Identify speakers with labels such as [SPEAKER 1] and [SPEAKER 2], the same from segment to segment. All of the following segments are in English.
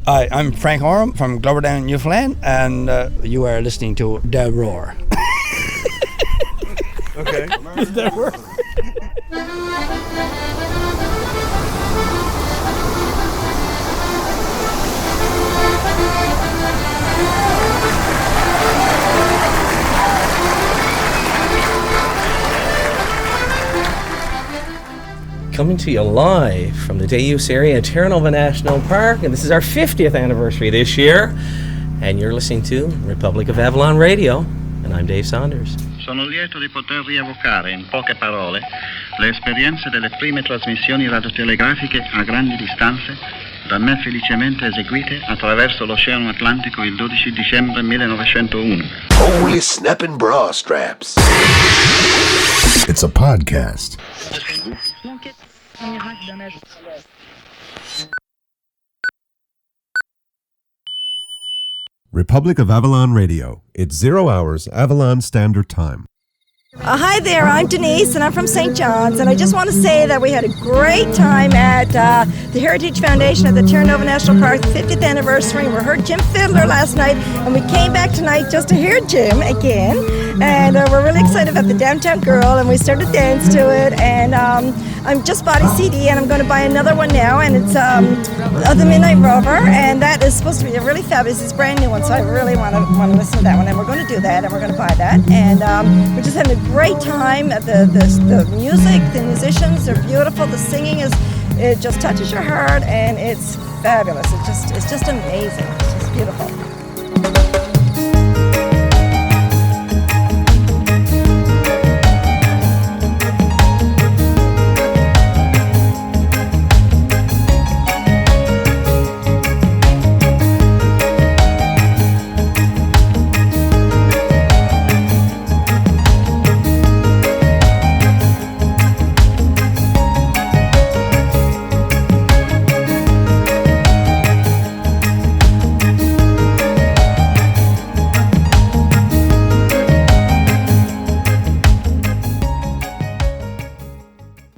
[SPEAKER 1] Hi, I'm Frank Oram from Gloverdown, Newfoundland, and you are listening to The Roar.
[SPEAKER 2] Okay.
[SPEAKER 1] The Roar.
[SPEAKER 3] Coming to you live from the Deus area at Terra Nova National Park, and this is our 50th anniversary this year, and you're listening to Republic of Avalon Radio, and I'm Dave Saunders.
[SPEAKER 4] Sono lieto di poter rievocare in poche parole le esperienze delle prime trasmissioni radiotelegrafiche a grandi distanze da me felicemente eseguite attraverso l'Oceano Atlantico il 12 dicembre 1901.
[SPEAKER 5] Holy snapping bra straps. It's a podcast.
[SPEAKER 2] Republic of Avalon Radio. It's 0 hours Avalon Standard Time.
[SPEAKER 6] Hi there, I'm Denise and I'm from St. John's, and I just want to say that we had a great time at the Heritage Foundation at the Terra Nova National Park 50th anniversary. We heard Jim Fiddler last night, and we came back tonight just to hear Jim again, and we're really excited about the Downtown Girl, and we started to dance to it, and I'm just bought a CD and I'm going to buy another one now, and it's The Midnight Rover, and that is supposed to be a really fabulous, it's a brand new one, so I really want to listen to that one, and we're going to do that, and we're going to buy that, and we're just having a great time. The music, the musicians, they're beautiful, the singing it just touches your heart, and it's fabulous. It's just amazing. It's just beautiful.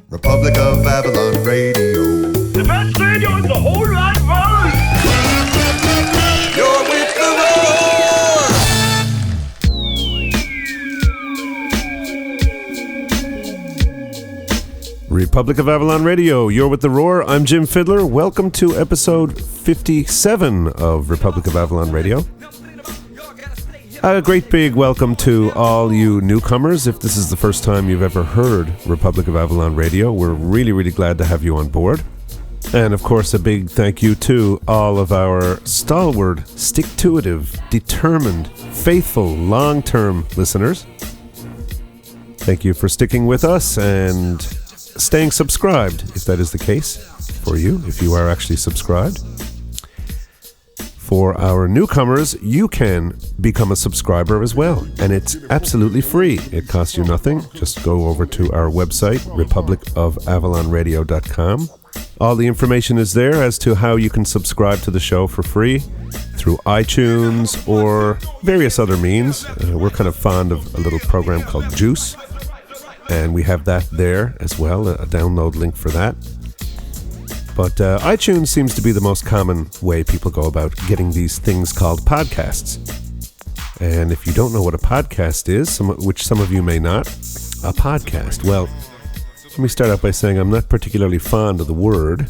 [SPEAKER 5] Republic of Avalon Radio.
[SPEAKER 7] The best radio in the whole wide world.
[SPEAKER 5] You're with the Roar.
[SPEAKER 2] Republic of Avalon Radio. You're with the Roar. I'm Jim Fiddler. Welcome to episode 57 of Republic of Avalon Radio. A great big welcome to all you newcomers. If this is the first time you've ever heard Republic of Avalon Radio, we're really, really glad to have you on board. And of course, a big thank you to all of our stalwart, stick-to-itive, determined, faithful, long-term listeners. Thank you for sticking with us and staying subscribed, if that is the case for you, if you are actually subscribed. For our newcomers, you can become a subscriber as well, and it's absolutely free. It costs you nothing. Just go over to our website, republicofavalonradio.com. All the information is there as to how you can subscribe to the show for free through iTunes or various other means. We're kind of fond of a little program called Juice, and we have that there as well, a download link for that. But iTunes seems to be the most common way people go about getting these things called podcasts. And if you don't know what a podcast is, which some of you may not, a podcast, well, let me start out by saying I'm not particularly fond of the word,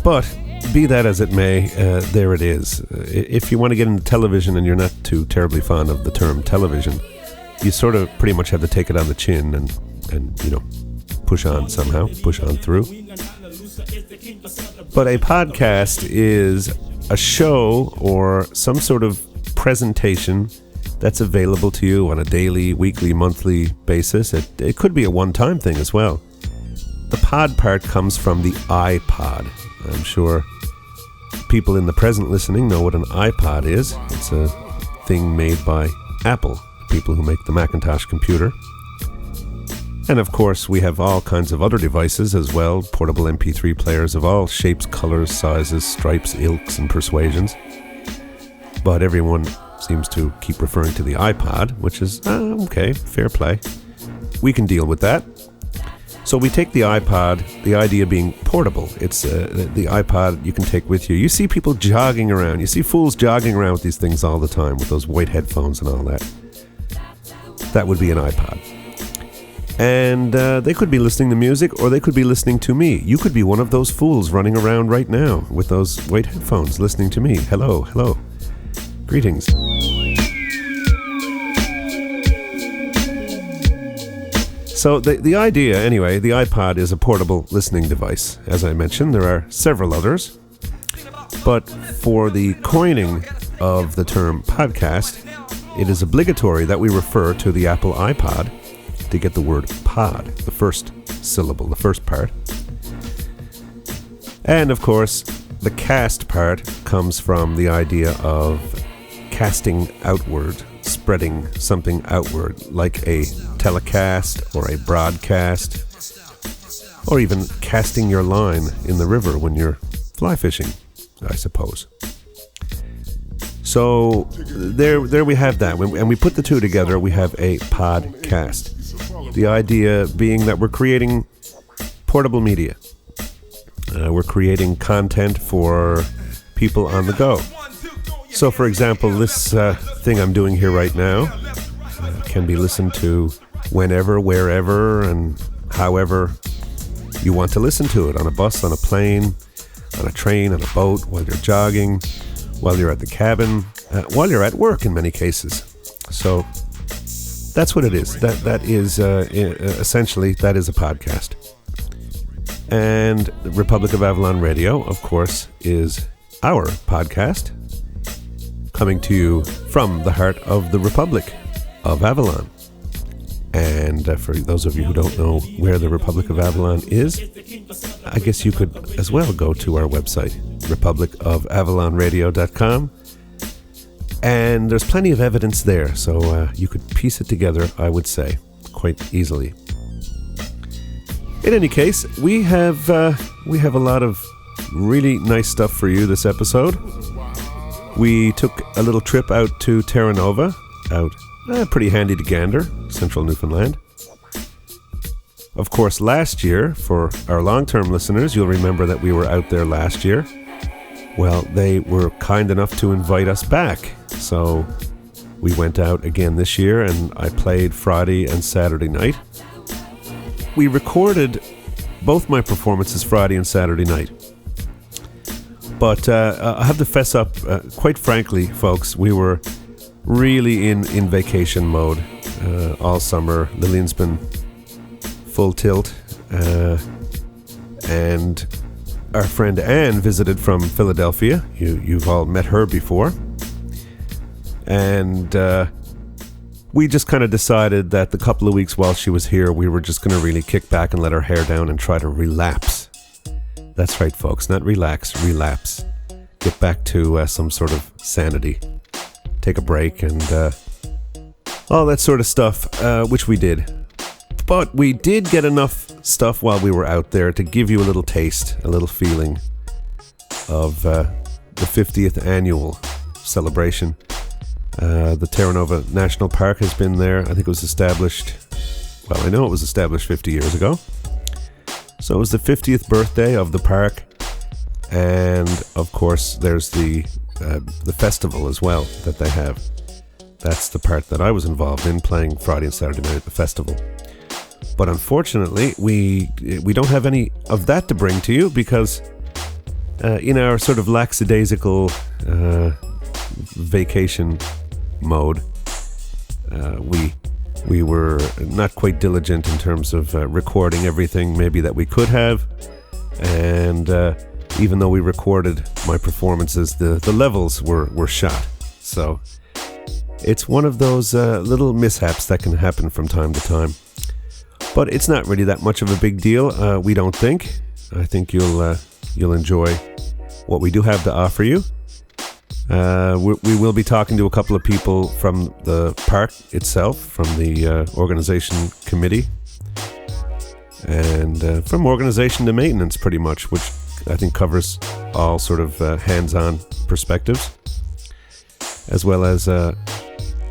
[SPEAKER 2] but be that as it may, there it is. If you want to get into television and you're not too terribly fond of the term television, you sort of pretty much have to take it on the chin and you know, push on somehow, push on through. But a podcast is a show or some sort of presentation that's available to you on a daily, weekly, monthly basis. It could be a one-time thing as well. The pod part comes from the iPod. I'm sure people in the present listening know what an iPod is. It's a thing made by Apple, the people who make the Macintosh computer. And of course, we have all kinds of other devices as well, portable MP3 players of all shapes, colors, sizes, stripes, ilks, and persuasions. But everyone seems to keep referring to the iPod, which is, okay, fair play. We can deal with that. So we take the iPod, the idea being portable. It's the iPod you can take with you. You see people jogging around. You see fools jogging around with these things all the time with those white headphones and all that. That would be an iPod. And they could be listening to music, or they could be listening to me. You could be one of those fools running around right now with those white headphones listening to me. Hello, hello. Greetings. So the idea, anyway, the iPod is a portable listening device. As I mentioned, there are several others. But for the coining of the term podcast, it is obligatory that we refer to the Apple iPod to get the word pod, the first syllable, the first part. And of course, the cast part comes from the idea of casting outward, spreading something outward, like a telecast or a broadcast, or even casting your line in the river when you're fly fishing, I suppose. So there we have that. And we put the two together, we have a podcast. The idea being that we're creating portable media. We're creating content for people on the go. So, for example, this thing I'm doing here right now can be listened to whenever, wherever, and however you want to listen to it. On a bus, on a plane, on a train, on a boat, while you're jogging, while you're at the cabin, while you're at work in many cases. So that's what it is. That is essentially, that is a podcast. And Republic of Avalon Radio, of course, is our podcast, coming to you from the heart of the Republic of Avalon. And for those of you who don't know where the Republic of Avalon is, I guess you could as well go to our website, republicofavalonradio.com. And there's plenty of evidence there, so you could piece it together, I would say, quite easily. In any case, we have a lot of really nice stuff for you this episode. We took a little trip out to Terra Nova, pretty handy to gander, central Newfoundland. Of course, last year, for our long-term listeners, you'll remember that we were out there last year. Well, they were kind enough to invite us back, so we went out again this year, and I played Friday and Saturday night. We recorded both my performances Friday and Saturday night. But I have to fess up, quite frankly, folks, we were really in vacation mode all summer. Lillian's been full tilt, and our friend Anne visited from Philadelphia. You've all met her before. And we just kind of decided that the couple of weeks while she was here, we were just going to really kick back and let our hair down and try to relapse. That's right, folks, not relax, relapse. Get back to some sort of sanity. Take a break and all that sort of stuff, which we did. But we did get enough stuff while we were out there to give you a little taste, a little feeling of the 50th annual celebration. The Terra Nova National Park has been there. I think it was established, well, I know it was established 50 years ago. So it was the 50th birthday of the park, and of course there's the festival as well that they have. That's the part that I was involved in, playing Friday and Saturday night at the festival. But unfortunately, we don't have any of that to bring to you because in our sort of lackadaisical vacation mode, we were not quite diligent in terms of recording everything maybe that we could have. And even though we recorded my performances, the levels were shot. So it's one of those little mishaps that can happen from time to time. But it's not really that much of a big deal, we don't think. I think you'll enjoy what we do have to offer you. We will be talking to a couple of people from the park itself, from the organization committee, and from organization to maintenance pretty much, which I think covers all sort of hands-on perspectives, as well as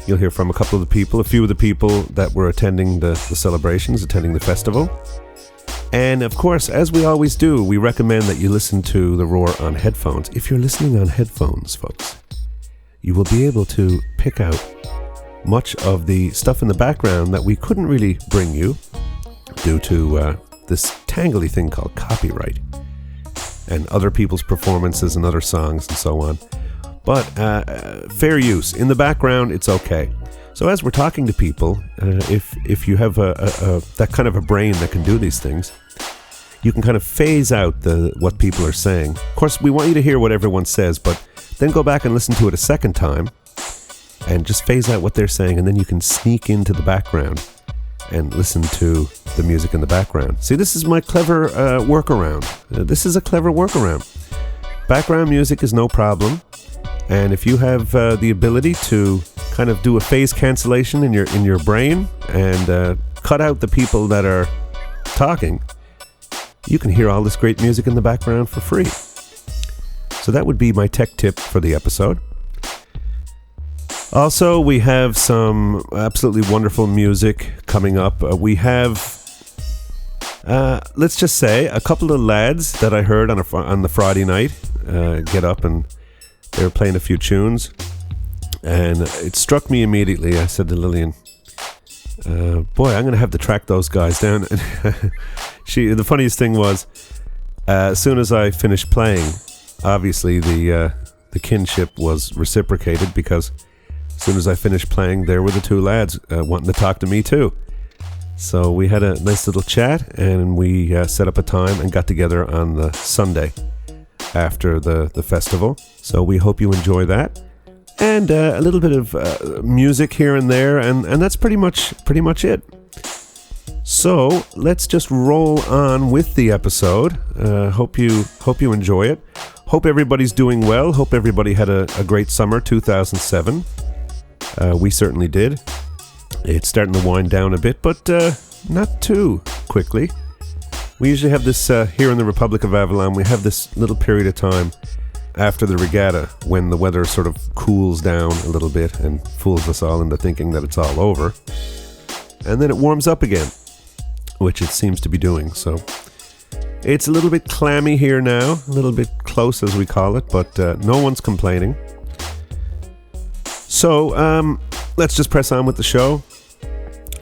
[SPEAKER 2] you'll hear from a few of the people that were attending the celebrations, attending the festival, And of course, as we always do, we recommend that you listen to The Roar on headphones. If you're listening on headphones, folks, you will be able to pick out much of the stuff in the background that we couldn't really bring you due to this tangly thing called copyright and other people's performances and other songs and so on. But fair use. In the background, it's okay. So as we're talking to people, if you have that kind of a brain that can do these things, you can kind of phase out what people are saying. Of course, we want you to hear what everyone says, but then go back and listen to it a second time and just phase out what they're saying, and then you can sneak into the background and listen to the music in the background. See, this is my clever workaround. This is a clever workaround. Background music is no problem, and if you have the ability to kind of do a phase cancellation in your brain and cut out the people that are talking, you can hear all this great music in the background for free. So that would be my tech tip for the episode. Also, we have some absolutely wonderful music coming up. We have, let's just say, a couple of lads that I heard on the Friday night get up, and they were playing a few tunes. And it struck me immediately. I said to Lillian, boy, I'm going to have to track those guys down. The funniest thing was, as soon as I finished playing, obviously the kinship was reciprocated, because as soon as I finished playing, there were the two lads wanting to talk to me too. So we had a nice little chat, and we set up a time and got together on the Sunday after the festival. So we hope you enjoy that. And a little bit of music here and there, and that's pretty much it. So let's just roll on with the episode. Hope you enjoy it. Hope everybody's doing well. Hope everybody had a great summer 2007. We certainly did. It's starting to wind down a bit, but not too quickly. We usually have this here in the Republic of Avalon. We have this little period of time after the regatta when the weather sort of cools down a little bit and fools us all into thinking that it's all over. And then it warms up again, which it seems to be doing. So it's a little bit clammy here now, a little bit close as we call it, but no one's complaining. So let's just press on with the show.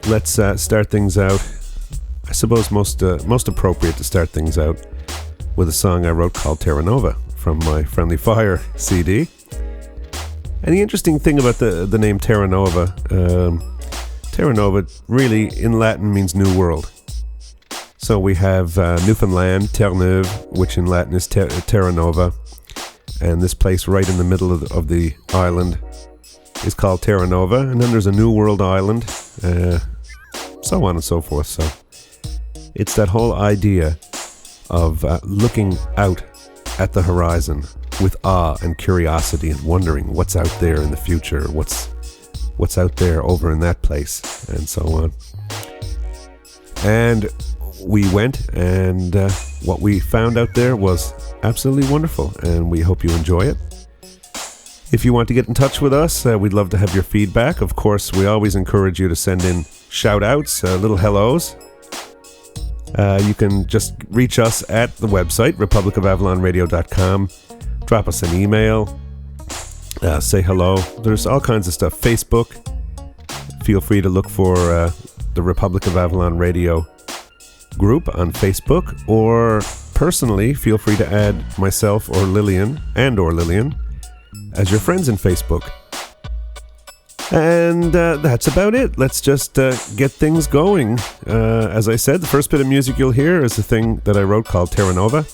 [SPEAKER 2] Let's start things out. I suppose most appropriate to start things out with a song I wrote called Terra Nova from my Friendly Fire CD. And the interesting thing about the name Terra Nova, Terra Nova really in Latin means New World. So we have Newfoundland, Terre Neuve, which in Latin is Terra Nova. And this place right in the middle of the island is called Terra Nova. And then there's a New World Island, so on and so forth. So it's that whole idea of looking out at the horizon with awe and curiosity and wondering what's out there in the future, what's out there over in that place, and so on. And we went, and what we found out there was absolutely wonderful, and we hope you enjoy it. If you want to get in touch with us, we'd love to have your feedback. Of course, we always encourage you to send in shout-outs, little hellos. You can just reach us at the website, republicofavalonradio.com. Drop us an email. Say hello. There's all kinds of stuff. Facebook. Feel free to look for the Republic of Avalon Radio group on Facebook. Or personally, feel free to add myself or Lillian as your friends in Facebook. And that's about it. Let's just get things going. As I said, the first bit of music you'll hear is a thing that I wrote called Terra Nova.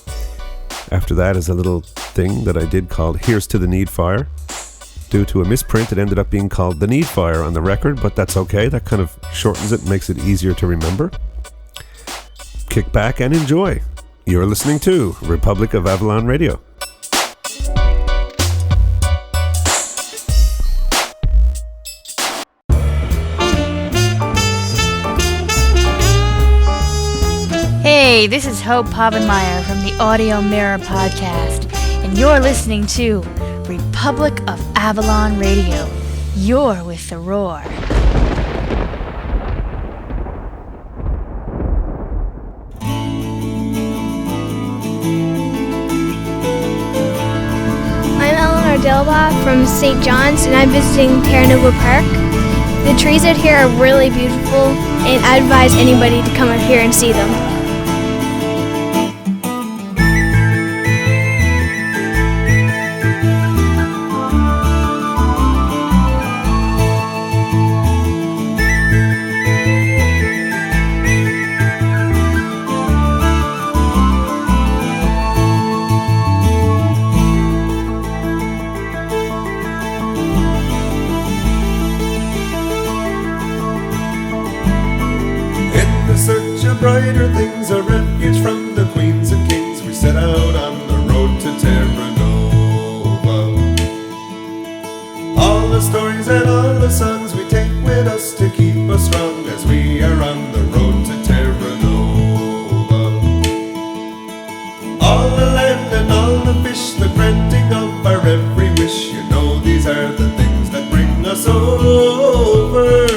[SPEAKER 2] After that is a little thing that I did called Here's to the Need Fire. Due to a misprint, it ended up being called The Need Fire on the record, but that's okay. That kind of shortens it and makes it easier to remember. Kick back and enjoy. You're listening to Republic of Avalon Radio.
[SPEAKER 8] Hey, this is Hope Povenmire from the Audio Mirror Podcast, and you're listening to Republic of Avalon Radio. You're with The Roar.
[SPEAKER 9] Silva from St. John's, and I'm visiting Terra Nova Park. The trees out here are really beautiful, and I advise anybody to come out here and see them.
[SPEAKER 2] Brighter things, a refuge from the queens and kings. We set out on the road to Terra Nova. All the stories and all the songs we take with us to keep us strong as we are on the road to Terra Nova. All the land and all the fish, the granting of our every wish. You know these are the things that bring us over.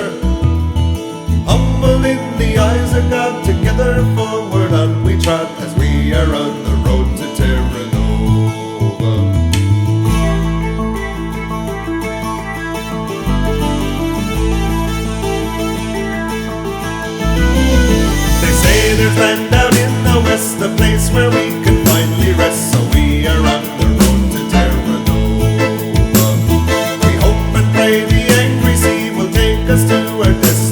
[SPEAKER 2] Humble in the eyes of God, together forward on we trot as we are on the road to Terra Nova. They say there's land down in the west, a place where we can finally rest, so we are on the road to Terra Nova. We hope and pray the angry sea will take us to our destiny.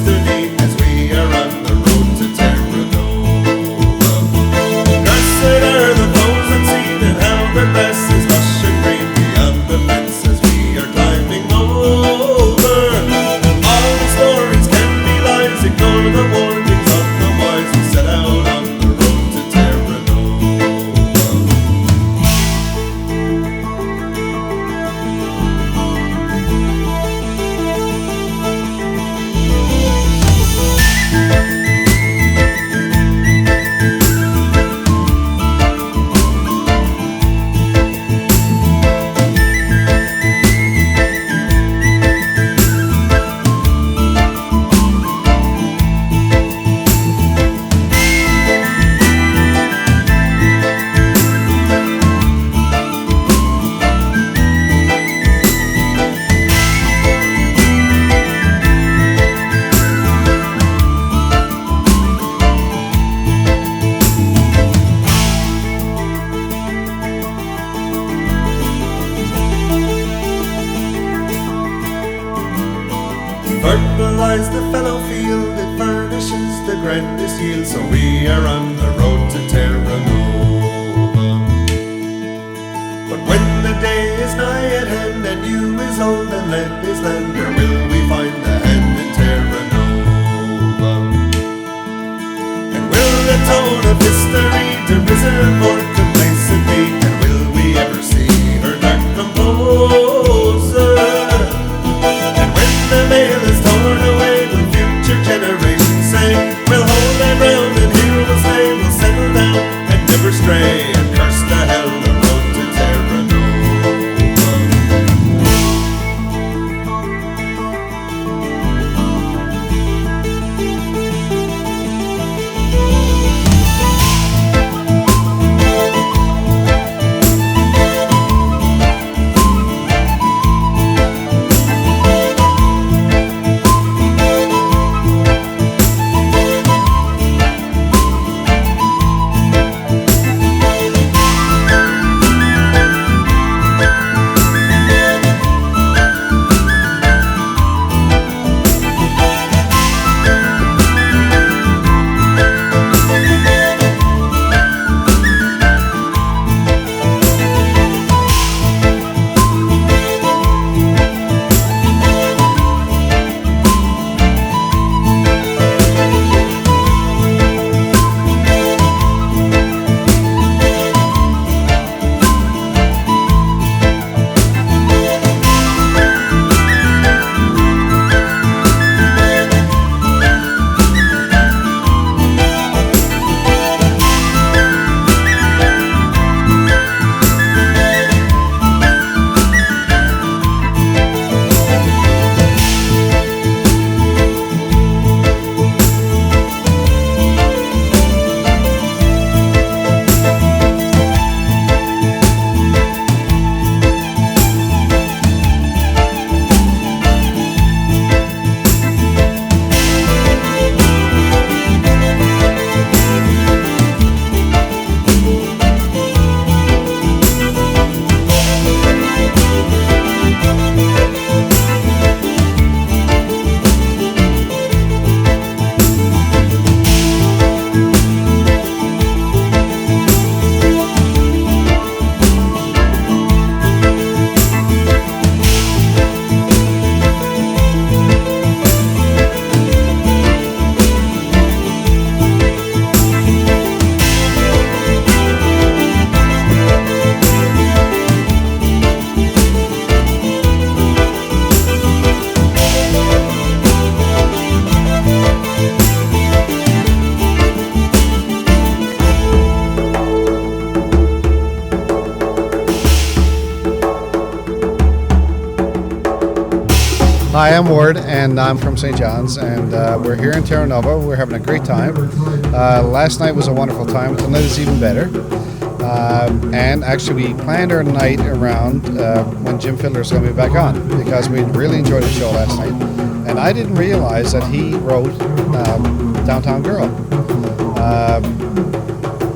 [SPEAKER 2] Fertilize the fallow field, it furnishes the grandest yield, so we are on the road to Terra Nova. But when the day is nigh at hand, and you is old and land is land, where will we find the hand in Terra Nova? And will the tone of history derisive or complacent be, and will we ever see her dark composer? And when the veil is torn away, when future generations say, we'll hold our ground and here we'll stay, we'll settle down and never stray, and curse the hell the road to Terra Nova.
[SPEAKER 10] Hi, I'm Ward, and I'm from St. John's, and we're here in Terra Nova. We're having a great time. Last night was a wonderful time. Tonight is even better. And actually, we planned our night around when Jim Fiddler is going to be back on, because we really enjoyed the show last night. And I didn't realize that he wrote Downtown Girl.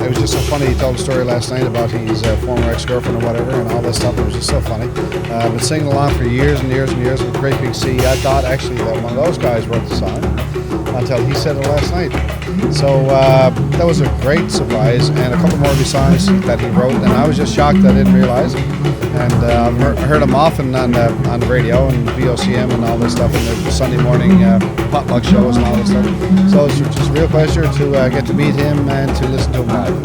[SPEAKER 10] It was just so funny. He told a story last night about his former ex-girlfriend or whatever and all this stuff. It was just so funny. I've been singing along for years and years and years with Great Big Sea. I thought actually that one of those guys wrote the song until he said it last night. So that was a great surprise, and a couple more of his songs that he wrote, and I was just shocked I didn't realize. And I've heard him often on the radio and VOCM and all this stuff, and the Sunday morning potluck shows and all this stuff. So it's just a real pleasure to get to meet him and to listen to him live.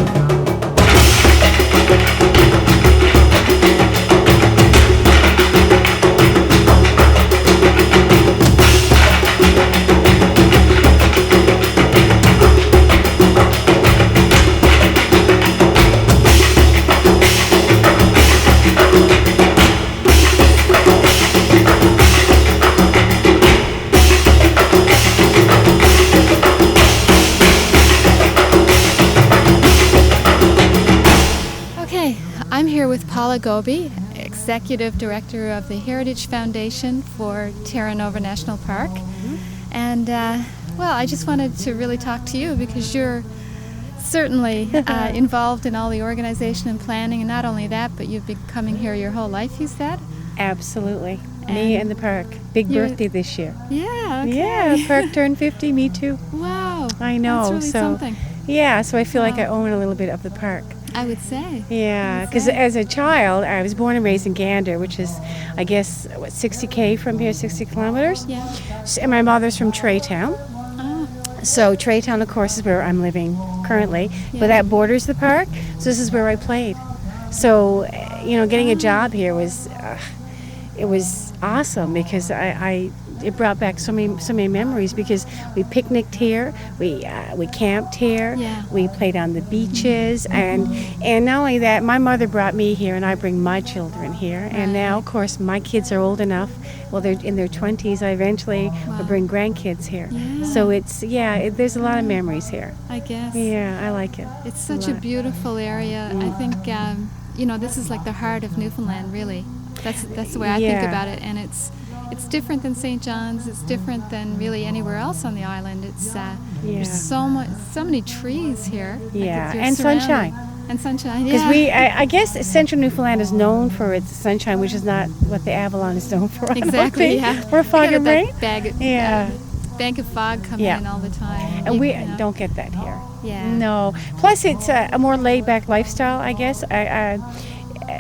[SPEAKER 11] Paula Gobi, Executive Director of the Heritage Foundation for Terra Nova National Park. And, well, I just wanted to really talk to you because you're certainly involved in all the organization and planning, and not only that, but you've been coming here your whole life, you said?
[SPEAKER 12] Absolutely. Me and the park. Big birthday this year.
[SPEAKER 11] Yeah, okay.
[SPEAKER 12] Yeah, park turned 50, me too.
[SPEAKER 11] Wow.
[SPEAKER 12] I know.
[SPEAKER 11] That's really something.
[SPEAKER 12] Yeah, so I feel like I own a little bit of the park.
[SPEAKER 11] I would say.
[SPEAKER 12] Yeah, because as a child, I was born and raised in Gander, which is, I guess, 60K from here, 60 kilometers.
[SPEAKER 11] Yeah.
[SPEAKER 12] And my mother's from Traytown.
[SPEAKER 11] Oh.
[SPEAKER 12] So Traytown, of course, is where I'm living currently, but that borders the park, so this is where I played. So, you know, getting a job here was, it was awesome because it brought back so many memories because we picnicked here, we camped here, we played on the beaches, and not only that, my mother brought me here, and I bring my children here, and now, of course, my kids are old enough. Well, they're in their 20s. I eventually will bring grandkids here. Yeah. So it's there's a lot of memories here.
[SPEAKER 11] I guess.
[SPEAKER 12] Yeah, I like it.
[SPEAKER 11] It's such a beautiful area. I think you know, this is like the heart of Newfoundland, really. That's the way I think about it, and it's different than St. John's. It's different than really anywhere else on the island. It's there's so many trees here.
[SPEAKER 12] Yeah, and sunshine.
[SPEAKER 11] And sunshine.
[SPEAKER 12] Because I guess Central Newfoundland is known for its sunshine, which is not what the Avalon is known for.
[SPEAKER 11] Exactly. Yeah.
[SPEAKER 12] We're fog and rain.
[SPEAKER 11] Bank of fog coming in all the time.
[SPEAKER 12] And we don't get that here.
[SPEAKER 11] Yeah.
[SPEAKER 12] No. Plus, it's a more laid-back lifestyle, I guess.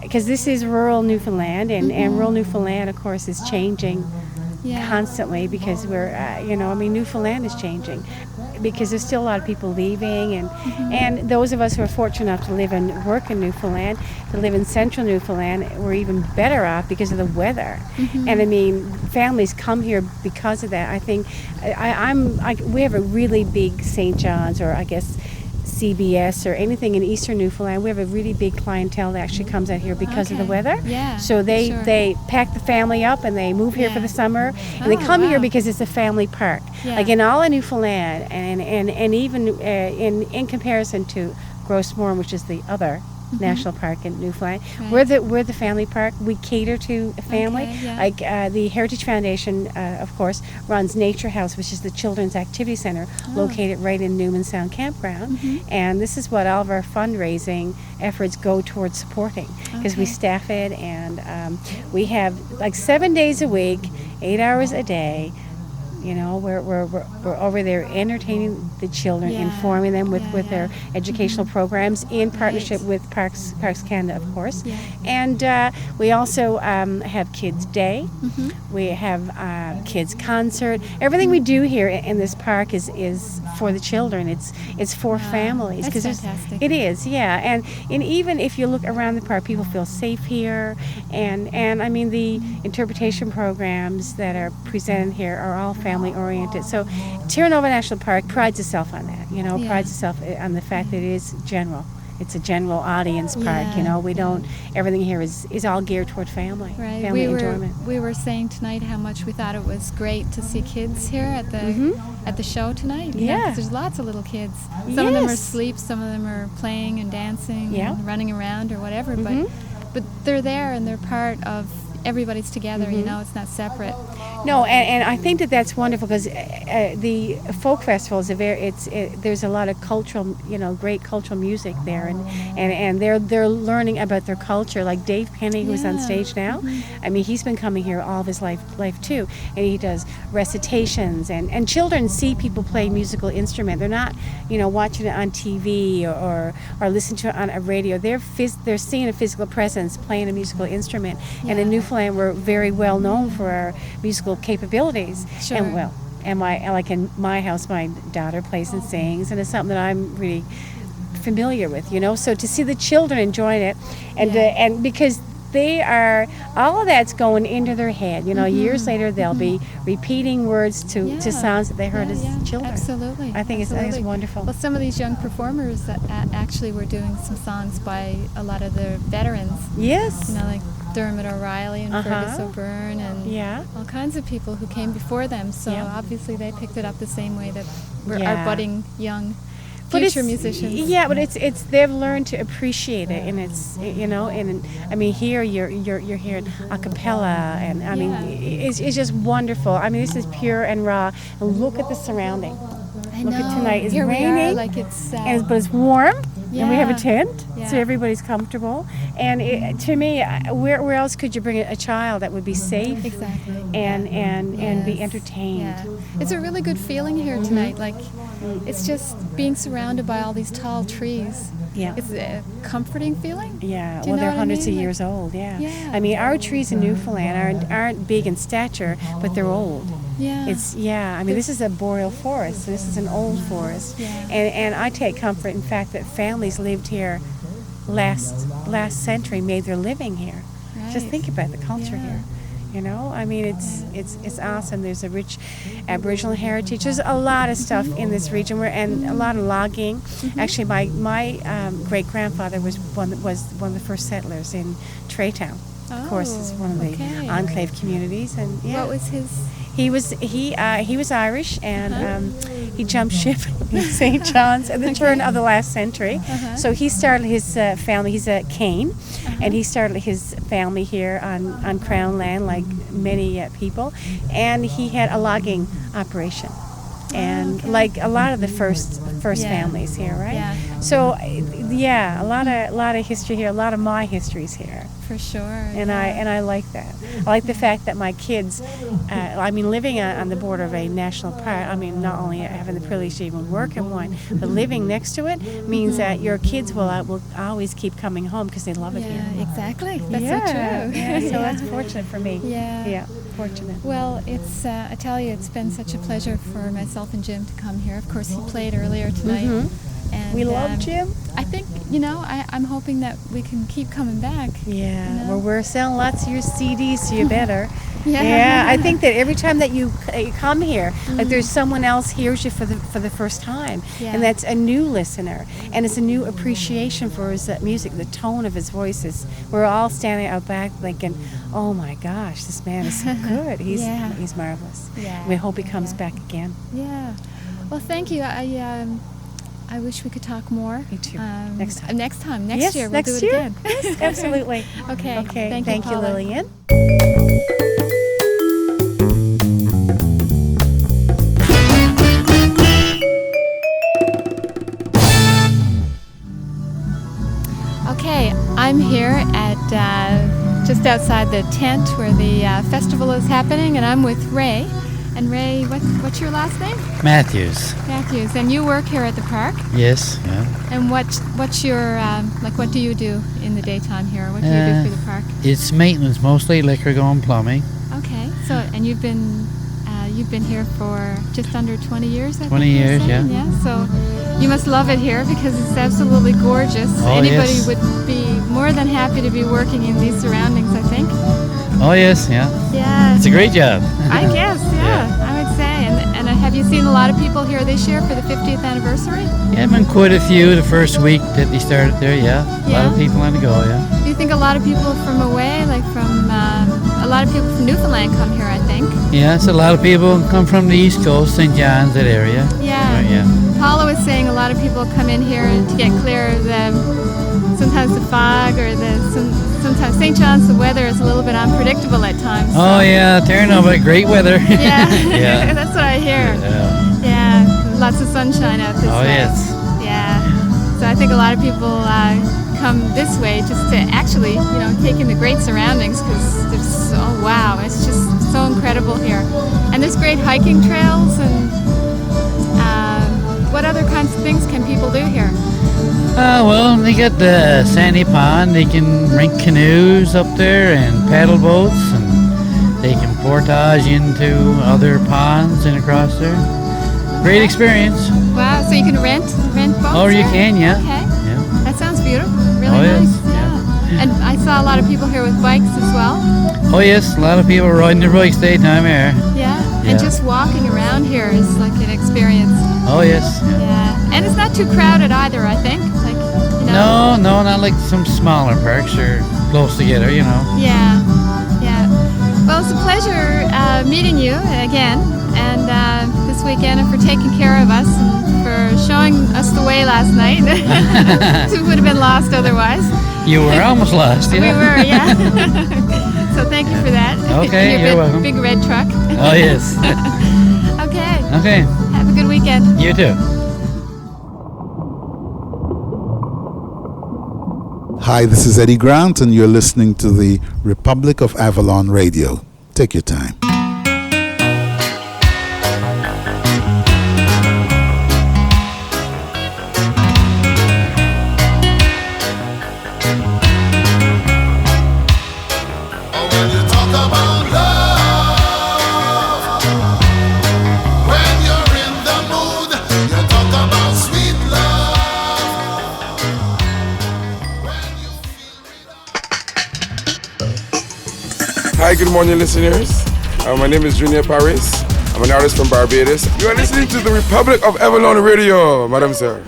[SPEAKER 12] Because this is rural Newfoundland, and rural Newfoundland, of course, is changing constantly because we're, Newfoundland is changing because there's still a lot of people leaving, and those of us who are fortunate enough to live and work in Newfoundland, to live in central Newfoundland, we're even better off because of the weather. And I mean, families come here because of that. I think we have a really big St. John's, or I guess CBS or anything in eastern Newfoundland. We have a really big clientele that actually comes out here because of the weather.
[SPEAKER 11] Yeah,
[SPEAKER 12] so they pack the family up and they move here for the summer, and they come here because it's a family park. Like in all of Newfoundland, and even in comparison to Gros Morne, which is the other national park in Newfoundland. We're the family park. We cater to a family. Like the Heritage Foundation, of course, runs Nature House, which is the children's activity center located right in Newman Sound Campground. And this is what all of our fundraising efforts go towards supporting, because we staff it, and we have like 7 days a week, 8 hours a day. You know, we're over there entertaining the children, informing them with their educational programs in partnership with Parks Canada, of course. And we also have Kids Day. We have Kids Concert. Everything we do here in this park is for the children. It's for families.
[SPEAKER 11] That's fantastic.
[SPEAKER 12] It is, and even if you look around the park, people feel safe here. And I mean, the interpretation programs that are presented here are all family oriented. So Terra Nova National Park prides itself on that, prides itself on the fact that it is general. it's a general audience park. You know, we don't. Everything here is all geared toward family,
[SPEAKER 11] Right.
[SPEAKER 12] family enjoyment.
[SPEAKER 11] We were saying tonight how much we thought it was great to see kids here at the show tonight. You know, 'cause there's lots of little kids. Some of them are asleep, some of them are playing and dancing and running around or whatever. But they're there and they're part of everybody's together. You know, it's not separate.
[SPEAKER 12] No, and I think that's wonderful because the folk festival is there's a lot of cultural, great cultural music there, and they're learning about their culture. Like Dave Penny, who's on stage now, I mean, he's been coming here all of his life too, and he does recitations, and children see people play musical instrument. They're not, watching it on TV or listening to it on a radio. They're seeing a physical presence playing a musical instrument, and in Newfoundland we're very well known for our musical capabilities.
[SPEAKER 11] Sure.
[SPEAKER 12] And like in my house, my daughter plays and sings, and it's something that I'm really familiar with. So to see the children enjoying it, and because they are, all of that's going into their head. Years later they'll be repeating words to sounds that they heard as children.
[SPEAKER 11] Absolutely.
[SPEAKER 12] I think it's wonderful.
[SPEAKER 11] Well, some of these young performers that actually were doing some songs by a lot of the veterans.
[SPEAKER 12] Yes.
[SPEAKER 11] Like Dermot O'Reilly and Fergus O'Byrne and all kinds of people who came before them. So obviously they picked it up the same way that our budding young future musicians.
[SPEAKER 12] Yeah, but it's they've learned to appreciate it, and it's and I mean here you're hearing a cappella, and I mean it's just wonderful. I mean this is pure and raw. And look at the surrounding. Look at tonight. It's
[SPEAKER 11] here
[SPEAKER 12] raining,
[SPEAKER 11] we are, like
[SPEAKER 12] but it's warm.
[SPEAKER 11] Yeah.
[SPEAKER 12] And we have a tent,
[SPEAKER 11] Yeah.
[SPEAKER 12] so everybody's comfortable. And to me, where else could you bring a child that would be safe and be entertained?
[SPEAKER 11] Yeah. It's a really good feeling here tonight. Like, it's just being surrounded by all these tall trees.
[SPEAKER 12] Yeah.
[SPEAKER 11] It's a comforting feeling.
[SPEAKER 12] Yeah,
[SPEAKER 11] Do you
[SPEAKER 12] well,
[SPEAKER 11] know
[SPEAKER 12] they're
[SPEAKER 11] what I
[SPEAKER 12] hundreds
[SPEAKER 11] mean?
[SPEAKER 12] of
[SPEAKER 11] Like-
[SPEAKER 12] years old, yeah.
[SPEAKER 11] Yeah.
[SPEAKER 12] I mean, our trees in Newfoundland aren't big in stature, but they're old.
[SPEAKER 11] Yeah.
[SPEAKER 12] I mean, this is a boreal forest, so this is an old forest.
[SPEAKER 11] Yeah.
[SPEAKER 12] And I take comfort in the fact that families lived here last century, made their living here. Just
[SPEAKER 11] Right.
[SPEAKER 12] think about the culture here. I mean, it's awesome. There's a rich Aboriginal heritage. There's a lot of stuff in this region, and a lot of logging. Actually, my great grandfather was one of the first settlers in Traytown. Of course, it's one of the enclave communities, and
[SPEAKER 11] What was his?
[SPEAKER 12] he was Irish, and he jumped ship in St. John's at the turn of the last century. So he started his family. He's a Cane, and he started his family here on Crown land, like many people. And he had a logging operation, and like a lot of the first families here, right?
[SPEAKER 11] Yeah.
[SPEAKER 12] So a lot of history here. A lot of my history's here.
[SPEAKER 11] For sure.
[SPEAKER 12] And I like that. I like the fact that my kids, living on the border of a national park, not only having the privilege to even work in one, but living next to it means that your kids will always keep coming home because they love it here.
[SPEAKER 11] Exactly. That's so true.
[SPEAKER 12] Yeah, so that's fortunate for me.
[SPEAKER 11] Yeah.
[SPEAKER 12] Fortunate.
[SPEAKER 11] Well, it's I tell you, it's been such a pleasure for myself and Jim to come here. Of course, he played earlier tonight. And,
[SPEAKER 12] We love Jim.
[SPEAKER 11] I think, I'm hoping that we can keep coming back.
[SPEAKER 12] Yeah, well, we're selling lots of your CDs, so you better.
[SPEAKER 11] Yeah.
[SPEAKER 12] I think that every time that you come here, like there's someone else hears you for the first time, and that's a new listener, and it's a new appreciation for his music, the tone of his voice is. We're all standing out back thinking, oh my gosh, this man is so good. He's marvelous.
[SPEAKER 11] Yeah.
[SPEAKER 12] We hope he comes back again.
[SPEAKER 11] Yeah. Well, thank you. I wish we could talk more.
[SPEAKER 12] Me too.
[SPEAKER 11] Next time. Next
[SPEAKER 12] Yes,
[SPEAKER 11] year. We'll
[SPEAKER 12] next
[SPEAKER 11] do it
[SPEAKER 12] year.
[SPEAKER 11] again.
[SPEAKER 12] Yes, absolutely.
[SPEAKER 11] Okay.
[SPEAKER 12] Thank you,
[SPEAKER 11] Paula.
[SPEAKER 12] Lillian.
[SPEAKER 11] Okay, I'm here at just outside the tent where the festival is happening, and I'm with Ray. And Ray, what's your last name?
[SPEAKER 13] Matthews.
[SPEAKER 11] Matthews. And you work here at the park?
[SPEAKER 13] Yes. Yeah.
[SPEAKER 11] And what's your what do you do in the daytime here? What do you do for the park?
[SPEAKER 13] It's maintenance mostly, electrical and plumbing.
[SPEAKER 11] Okay. So and you've been here for just under 20 years. I
[SPEAKER 13] 20
[SPEAKER 11] think you were
[SPEAKER 13] years,
[SPEAKER 11] saying?
[SPEAKER 13] yeah.
[SPEAKER 11] Yeah. So you must love it here because it's absolutely gorgeous.
[SPEAKER 13] Oh,
[SPEAKER 11] Anybody
[SPEAKER 13] yes.
[SPEAKER 11] would be more than happy to be working in these surroundings, I think.
[SPEAKER 13] Oh yes, yeah.
[SPEAKER 11] Yeah.
[SPEAKER 13] It's a great job.
[SPEAKER 11] I guess, yeah, I would say. And have you seen a lot of people here this year for the 50th anniversary?
[SPEAKER 13] Yeah, been quite a few the first week that they started there, yeah. A lot of people on the go, yeah.
[SPEAKER 11] Do you think a lot of people from away, like from, a lot of people from Newfoundland come here, I think?
[SPEAKER 13] Yes, a lot of people come from the East Coast, St. John's, that area.
[SPEAKER 11] Yeah.
[SPEAKER 13] Right, yeah.
[SPEAKER 11] Paula was saying a lot of people come in here to get clear of sometimes the fog or sometimes St. John's, the weather is a little bit unpredictable at times. So.
[SPEAKER 13] Oh yeah, Terranova, great weather.
[SPEAKER 11] Yeah,
[SPEAKER 13] yeah.
[SPEAKER 11] That's what I hear.
[SPEAKER 13] Yeah.
[SPEAKER 11] Yeah, lots of sunshine out this way.
[SPEAKER 13] Oh yes.
[SPEAKER 11] Yeah, so I think a lot of people come this way just to actually, take in the great surroundings because there's, wow, it's just so incredible here. And there's great hiking trails and what other kinds of things can people do here?
[SPEAKER 13] Well, they got the sandy pond. They can rent canoes up there and paddle boats, and they can portage into other ponds and across there. Great experience.
[SPEAKER 11] Wow, so you can rent boats?
[SPEAKER 13] Oh, you can, yeah.
[SPEAKER 11] Okay.
[SPEAKER 13] Yeah.
[SPEAKER 11] That sounds beautiful. Really
[SPEAKER 13] Oh,
[SPEAKER 11] nice.
[SPEAKER 13] yes, yeah.
[SPEAKER 11] And I saw a lot of people here with bikes as well.
[SPEAKER 13] Oh yes, a lot of people riding their bikes daytime here.
[SPEAKER 11] Yeah.
[SPEAKER 13] Yeah.
[SPEAKER 11] And just walking around here is like an experience.
[SPEAKER 13] Oh yes. Yeah.
[SPEAKER 11] Yeah. And it's not too crowded either, I think. Like,
[SPEAKER 13] No, not like some smaller parks are close together,
[SPEAKER 11] Yeah. Yeah. Well, it's a pleasure meeting you again, and this weekend, and for taking care of us and for showing us the way last night. We would have been lost otherwise.
[SPEAKER 13] You were almost lost, yeah.
[SPEAKER 11] We were, yeah. So thank you for that.
[SPEAKER 13] Okay,
[SPEAKER 11] Your
[SPEAKER 13] you're welcome.
[SPEAKER 11] Big red truck.
[SPEAKER 13] Oh yes.
[SPEAKER 11] Okay.
[SPEAKER 13] Okay.
[SPEAKER 11] Have a good weekend.
[SPEAKER 13] You too.
[SPEAKER 14] Hi, this is Eddie Grant, and you're listening to the Republic of Avalon Radio. Take your time.
[SPEAKER 15] Hi, good morning, listeners. My name is Junior Paris. I'm an artist from Barbados. You are listening to the Republic of Avalon Radio, Madam Sir.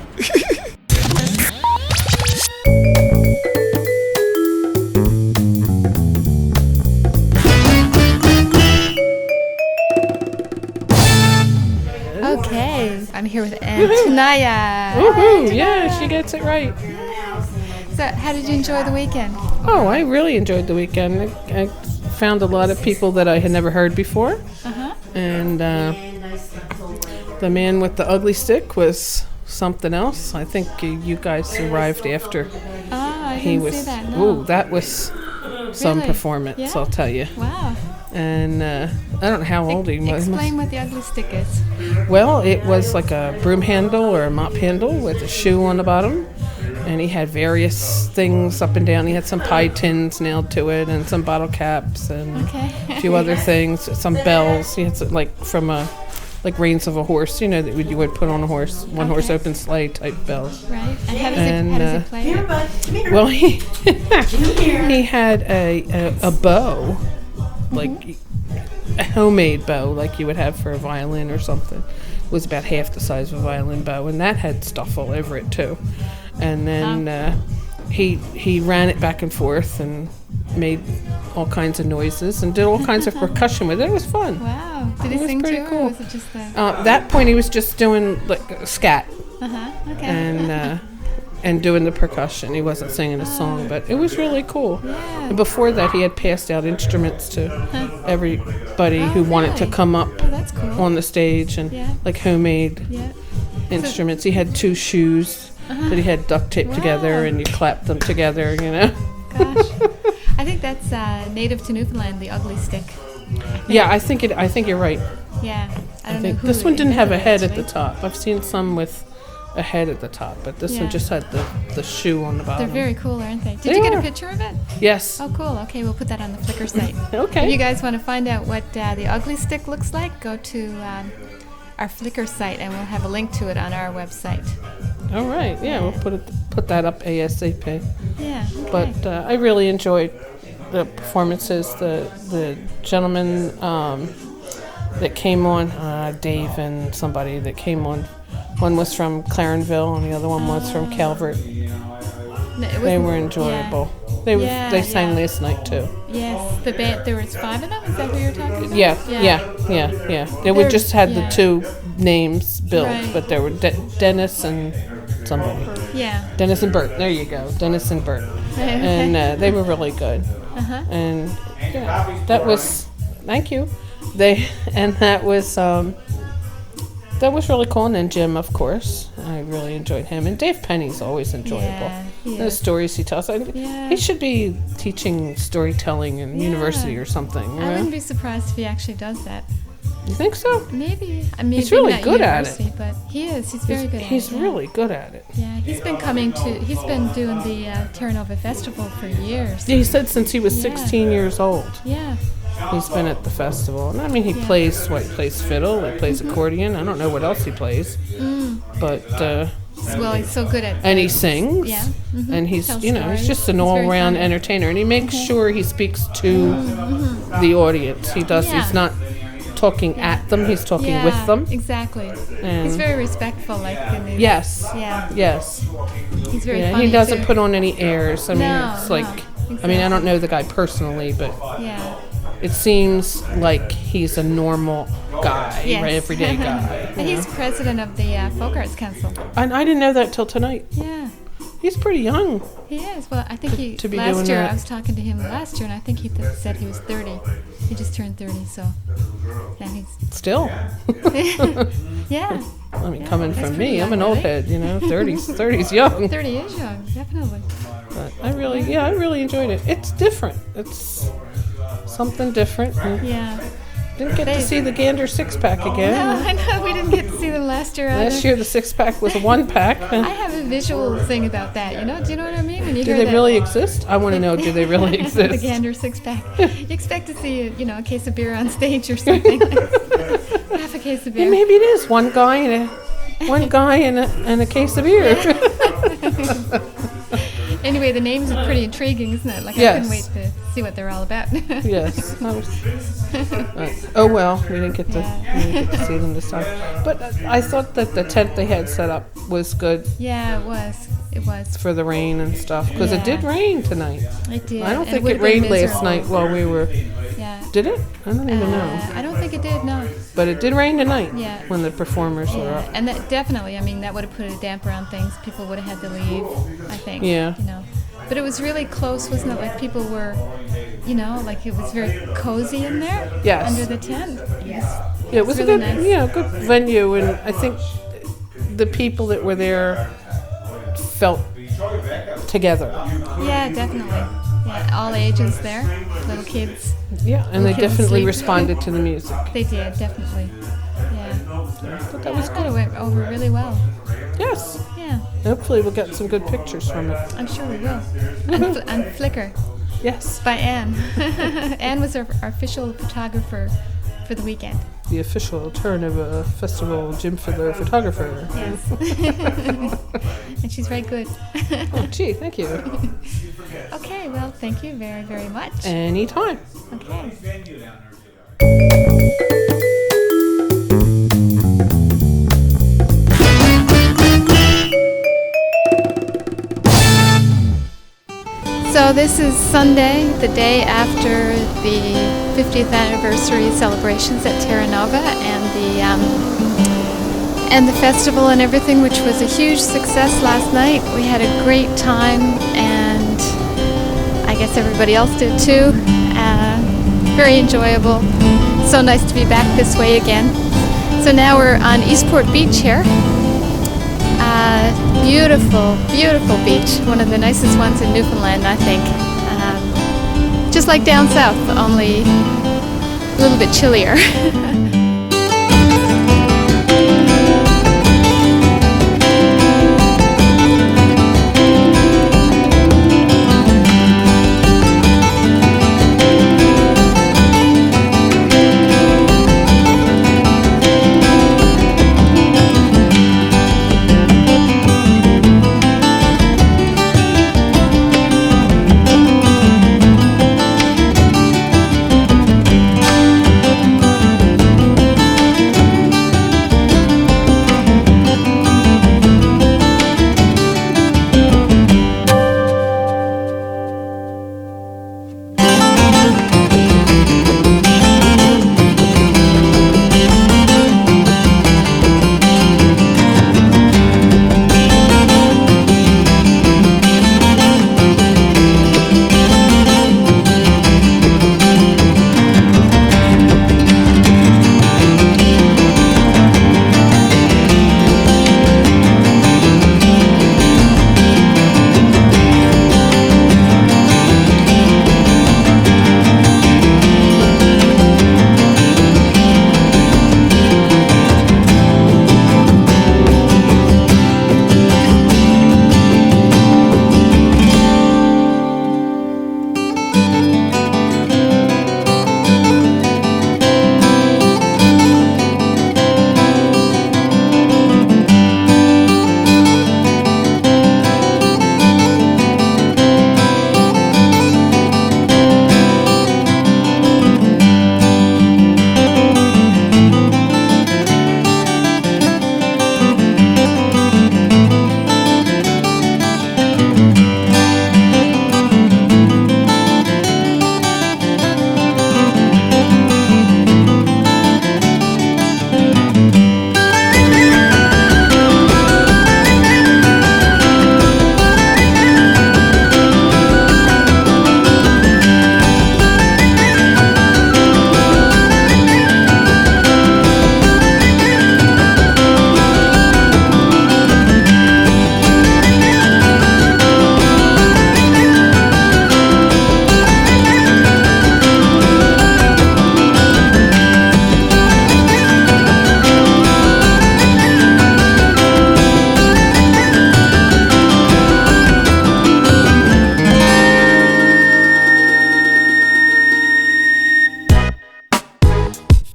[SPEAKER 11] Okay. I'm here with Antonia.
[SPEAKER 16] Woohoo! Yeah, she gets it right.
[SPEAKER 11] So, how did you enjoy the weekend?
[SPEAKER 16] Oh, I really enjoyed the weekend. I found a lot of people that I had never heard before.
[SPEAKER 11] Uh-huh.
[SPEAKER 16] And the man with the ugly stick was something else. I think you guys arrived after.
[SPEAKER 11] I didn't see that, no.
[SPEAKER 16] Ooh, that was some
[SPEAKER 11] Really?
[SPEAKER 16] performance,
[SPEAKER 11] Yeah?
[SPEAKER 16] I'll tell you.
[SPEAKER 11] Wow.
[SPEAKER 16] And I don't know how old he was.
[SPEAKER 11] Explain what the ugly stick is.
[SPEAKER 16] Well, it was like a broom handle or a mop handle with a shoe on the bottom. And he had various things up and down. He had some pie tins nailed to it and some bottle caps and a few other things, some bells. He had some, like from like reins of a horse, that you would put on a horse, one horse open sleigh type bells.
[SPEAKER 11] Right. And how does it play?
[SPEAKER 16] Well, he had a bow, like a homemade bow, like you would have for a violin or something. It was about half the size of a violin bow, and that had stuff all over it too. And then he ran it back and forth and made all kinds of noises and did all kinds of percussion with it. It was fun.
[SPEAKER 11] Wow. Did
[SPEAKER 16] It
[SPEAKER 11] he
[SPEAKER 16] was
[SPEAKER 11] sing
[SPEAKER 16] pretty
[SPEAKER 11] too,
[SPEAKER 16] cool.
[SPEAKER 11] or was it just
[SPEAKER 16] At that point, he was just doing like a scat
[SPEAKER 11] Okay.
[SPEAKER 16] and doing the percussion. He wasn't singing a song, but it was really cool.
[SPEAKER 11] Yeah.
[SPEAKER 16] And before that, he had passed out instruments to everybody who wanted to come up
[SPEAKER 11] that's cool.
[SPEAKER 16] on the stage and
[SPEAKER 11] Yeah.
[SPEAKER 16] like homemade
[SPEAKER 11] Yeah.
[SPEAKER 16] instruments. He had 2 shoes that he had duct taped together, and you clapped them together.
[SPEAKER 11] Gosh. I think that's native to Newfoundland, the ugly stick.
[SPEAKER 16] Yeah, I think you're right.
[SPEAKER 11] Yeah. I don't know
[SPEAKER 16] think
[SPEAKER 11] who
[SPEAKER 16] this one didn't have a
[SPEAKER 11] invented
[SPEAKER 16] head
[SPEAKER 11] it,
[SPEAKER 16] at the top. I've seen some with a head at the top, but this
[SPEAKER 11] Yeah.
[SPEAKER 16] one just had the shoe on the bottom.
[SPEAKER 11] They're very cool, aren't they? Did
[SPEAKER 16] They
[SPEAKER 11] you get
[SPEAKER 16] are.
[SPEAKER 11] a picture of it?
[SPEAKER 16] Yes.
[SPEAKER 11] Oh, cool. Okay, we'll put that on the Flickr site.
[SPEAKER 16] Okay.
[SPEAKER 11] If you guys want to find out what the ugly stick looks like, go to our Flickr site, and we'll have a link to it on our website.
[SPEAKER 16] All right. Yeah, we'll put that up ASAP.
[SPEAKER 11] Yeah. Okay.
[SPEAKER 16] But I really enjoyed the performances. The gentleman that came on, Dave and somebody that came on. One was from Clarenville and the other one was from Calvert. They were enjoyable. They sang last night too.
[SPEAKER 11] Yes, the band. There was 5 of them. Is that who you're talking about?
[SPEAKER 16] Yeah. They were just had the 2 names billed, but there were Dennis and somebody.
[SPEAKER 11] Yeah.
[SPEAKER 16] Dennis and Bert. There you go. Dennis and Bert. And they were really good. And that was. Thank you. That was really cool. And then Jim, of course, I really enjoyed him. And Dave Penny's always enjoyable. The stories he tells. He should be teaching storytelling in university or something.
[SPEAKER 11] I wouldn't be surprised if he actually does that.
[SPEAKER 16] You think so?
[SPEAKER 11] Maybe. I mean,
[SPEAKER 16] he's really good at it.
[SPEAKER 11] But he is. He's very good at it.
[SPEAKER 16] He's really good at it.
[SPEAKER 11] Yeah, he's been doing the Terra Nova Festival for years.
[SPEAKER 16] Yeah, he said since he was 16 years old.
[SPEAKER 11] Yeah.
[SPEAKER 16] He's been at the festival. And I mean, he plays fiddle, he plays accordion. I don't know what else he plays. But,
[SPEAKER 11] well, he's so good at
[SPEAKER 16] and he sings.
[SPEAKER 11] Yeah.
[SPEAKER 16] And he's, he's just an all-around entertainer. And he makes sure he speaks to the audience. He does. He's not talking at them. He's talking with them.
[SPEAKER 11] Exactly.
[SPEAKER 16] And
[SPEAKER 11] he's very respectful, like in his,
[SPEAKER 16] yes.
[SPEAKER 11] He's very funny.
[SPEAKER 16] He doesn't put on any airs. I mean, it's like,
[SPEAKER 11] exactly.
[SPEAKER 16] I mean, I don't know the guy personally, but it seems like he's a normal guy, right? Everyday guy.
[SPEAKER 11] And he's president of the Folk Arts Council.
[SPEAKER 16] And I didn't know that till tonight.
[SPEAKER 11] Yeah.
[SPEAKER 16] He's pretty young.
[SPEAKER 11] He is. Well, I think
[SPEAKER 16] to be
[SPEAKER 11] last
[SPEAKER 16] doing
[SPEAKER 11] year,
[SPEAKER 16] that.
[SPEAKER 11] I was talking to him last year, and I think he said he was 30. He just turned 30, so. And he's.
[SPEAKER 16] Still.
[SPEAKER 11] Yeah.
[SPEAKER 16] I mean, coming from me, I'm an old head, 30's young.
[SPEAKER 11] 30 is young, definitely.
[SPEAKER 16] But I really enjoyed it. It's different. It's something different. Didn't get to see the Gander 6-pack again.
[SPEAKER 11] No, I know. We didn't get to see them last year either.
[SPEAKER 16] Last year the 6-pack was a 1-pack.
[SPEAKER 11] I have a visual thing about that. Do you know what I mean? When you
[SPEAKER 16] do
[SPEAKER 11] hear
[SPEAKER 16] they really exist? I want to know, do they really exist?
[SPEAKER 11] The Gander 6-pack. You expect to see, a case of beer on stage or something. Half a case of beer.
[SPEAKER 16] Yeah, maybe it is one guy and a case of beer.
[SPEAKER 11] Anyway, the names are pretty intriguing, isn't it? Like, I couldn't wait to see what they're all about.
[SPEAKER 16] Yes. Oh well, we didn't get to see them this time. But I thought that the tent they had set up was good.
[SPEAKER 11] Yeah, it was. It was.
[SPEAKER 16] For the rain and stuff, because it did rain tonight.
[SPEAKER 11] It did.
[SPEAKER 16] I don't think it rained last night while we were.
[SPEAKER 11] Yeah.
[SPEAKER 16] Did it? I don't even know.
[SPEAKER 11] I don't think it did. No.
[SPEAKER 16] But it did rain tonight.
[SPEAKER 11] Yeah.
[SPEAKER 16] When the performers were up.
[SPEAKER 11] And that definitely. I mean, that would have put a damper on things. People would have had to leave. I think.
[SPEAKER 16] Yeah.
[SPEAKER 11] But it was really close, wasn't it? Like people were, like it was very cozy in there.
[SPEAKER 16] Yes.
[SPEAKER 11] Under the tent.
[SPEAKER 16] It was
[SPEAKER 11] really
[SPEAKER 16] a good,
[SPEAKER 11] nice.
[SPEAKER 16] Good venue, and I think the people that were there felt together.
[SPEAKER 11] Yeah, definitely. Yeah, all ages there, little kids.
[SPEAKER 16] Yeah, and they definitely responded to the music.
[SPEAKER 11] They did, definitely. Yeah.
[SPEAKER 16] But that was
[SPEAKER 11] good. It went over really well.
[SPEAKER 16] Yes.
[SPEAKER 11] Yeah.
[SPEAKER 16] Hopefully we'll get some good pictures from it.
[SPEAKER 11] I'm sure we will. On Flickr.
[SPEAKER 16] Yes.
[SPEAKER 11] By Anne. Anne was our official photographer for the weekend.
[SPEAKER 16] The official Terra Nova Festival Jim Fiddler photographer.
[SPEAKER 11] Yes. And she's very good.
[SPEAKER 16] Oh, gee, thank you.
[SPEAKER 11] Okay, well, thank you very, very much.
[SPEAKER 16] Anytime.
[SPEAKER 11] Okay. So this is Sunday, the day after the 50th anniversary celebrations at Terra Nova and the festival and everything, which was a huge success last night. We had a great time, and I guess everybody else did too. Very enjoyable. So nice to be back this way again. So now we're on Eastport Beach here. Beautiful, beautiful beach. One of the nicest ones in Newfoundland, I think. Just like down south, only a little bit chillier.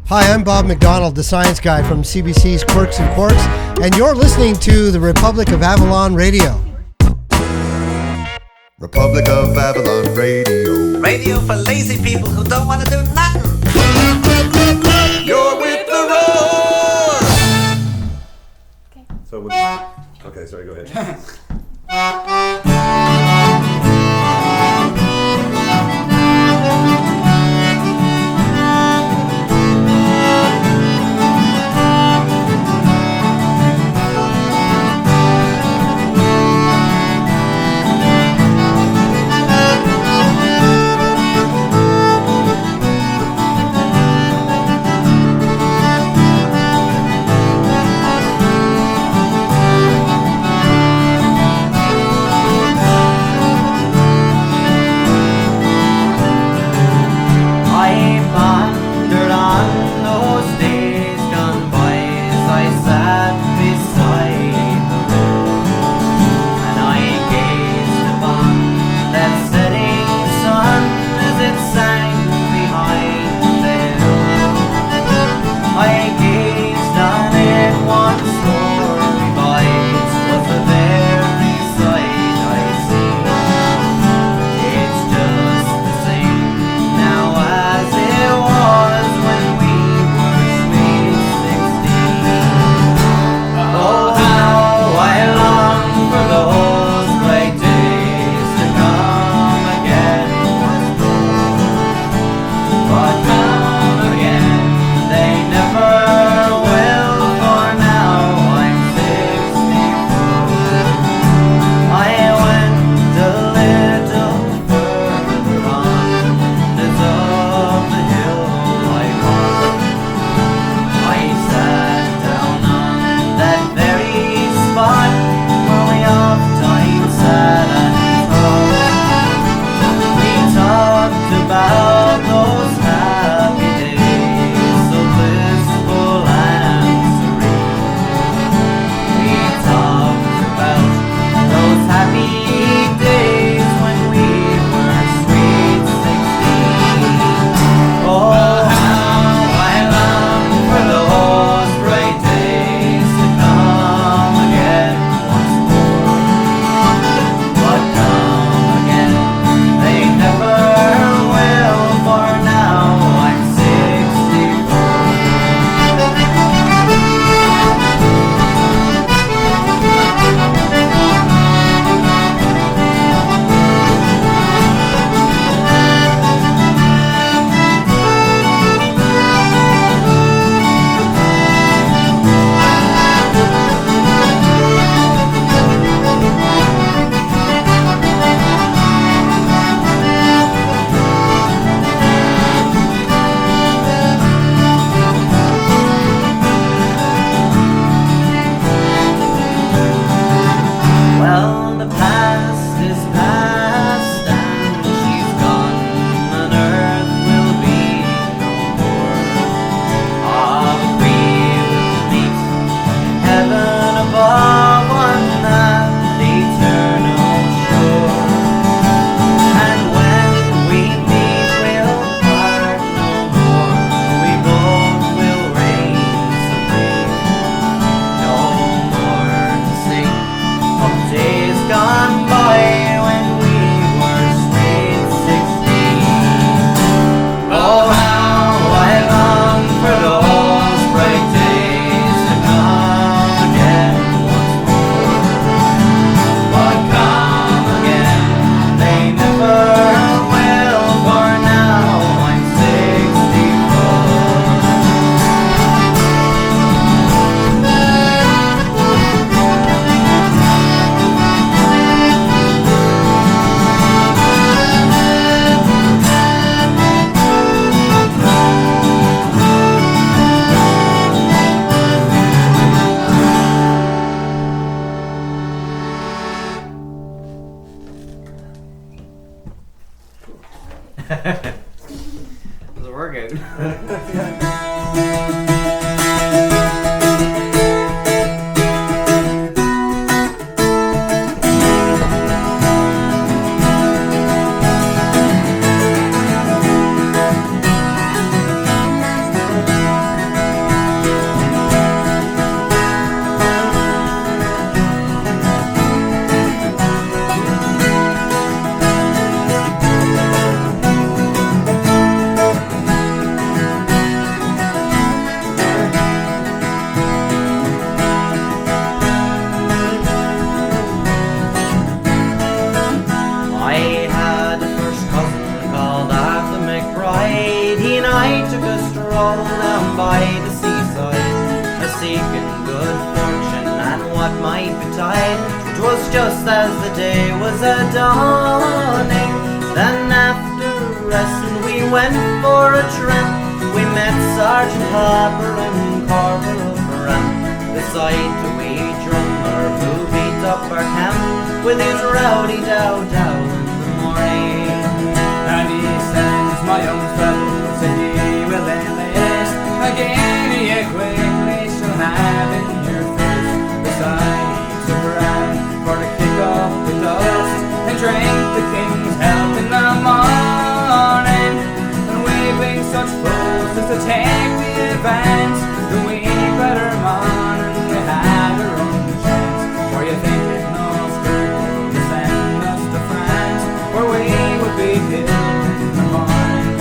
[SPEAKER 17] Hi, I'm Bob McDonald, the science guy from CBC's Quirks and Quarks, and you're listening to the Republic of Avalon Radio.
[SPEAKER 5] Republic of Avalon Radio.
[SPEAKER 18] Radio for lazy people who don't want to do nothing.
[SPEAKER 5] You're with the roar!
[SPEAKER 2] So, okay, sorry, go ahead.
[SPEAKER 3] It's a workout.
[SPEAKER 19] roll down by the seaside, a seeking good fortune and what might betide. 'Twas just as the day was a-dawning. Then after resting we went for a tramp. We met Sergeant Harper and Corporal Grant beside the wee drummer who beat up our camp with his rowdy dow-dow in the morning.
[SPEAKER 20] And he sends my young fellow, said he will enlist. Again he quickly shall have in your face. Besides a brand for to kick off the dust and drink the king's health in the morning. And we bring such foes as to take the advance, the we better man and we have our own chance. For you think it no struggle to send us to France, where we would be killed in the morning.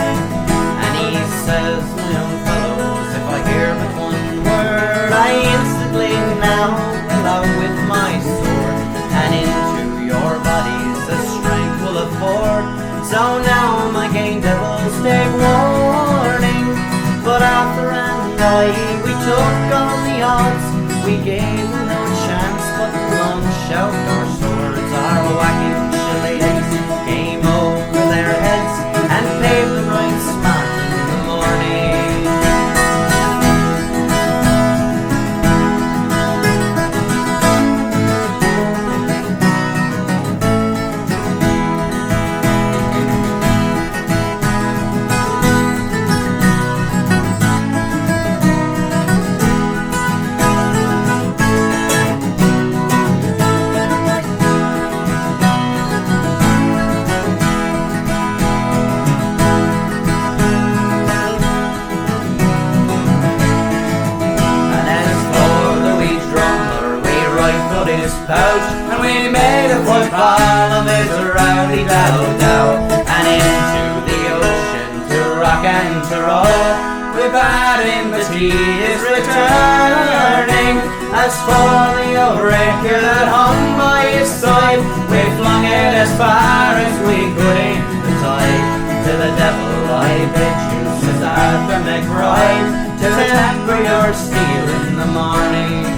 [SPEAKER 19] And he says, my young fellows, if I hear but one word, I instantly now will out with my sword, and into your bodies the strength will afford. So now, my gay devils, take warning. But Arthur and I, we took all the odds. We gave them no chance, but launched out our swords. Our whacking shillelaghs came over their heads and paved them right smart in the morning. Pouch, and we made a football of his rowdy dow-dow, and into the ocean to rock and to roll. We bade him, but he is returning. As for the old rapier that hung by his side, we flung it as far as we could aim the tide. To the devil I bid you, says Arthur McBride, to temper your steel in the morning.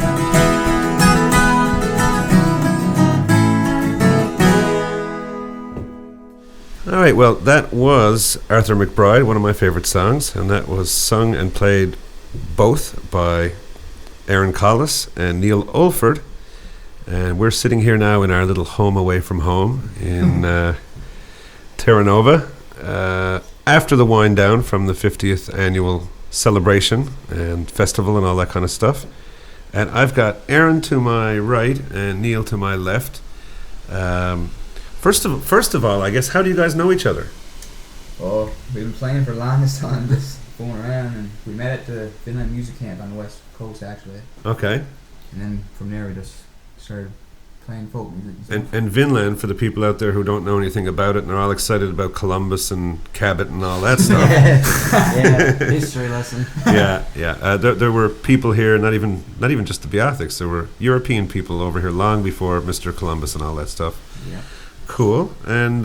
[SPEAKER 2] All right, well, that was Arthur McBride, one of my favorite songs, and that was sung and played both by Aaron Collis and Neil Olford. And we're sitting here now in our little home away from home in Terranova after the wind down from the 50th annual celebration and festival and all that kind of stuff. And I've got Aaron to my right and Neil to my left. First of all, I guess, how do you guys know each other?
[SPEAKER 20] Oh, we've been playing for the longest time, just going around, and we met at the Finland Music Camp on the West Coast, actually.
[SPEAKER 2] Okay.
[SPEAKER 20] And then from there we just started playing folk music.
[SPEAKER 2] And Vinland, for the people out there who don't know anything about it and are all excited about Columbus and Cabot and all that stuff.
[SPEAKER 20] Yeah, history lesson.
[SPEAKER 2] Yeah. There were people here, not even just the Beathics, there were European people over here long before Mr. Columbus and all that stuff.
[SPEAKER 20] Yeah.
[SPEAKER 2] Cool. And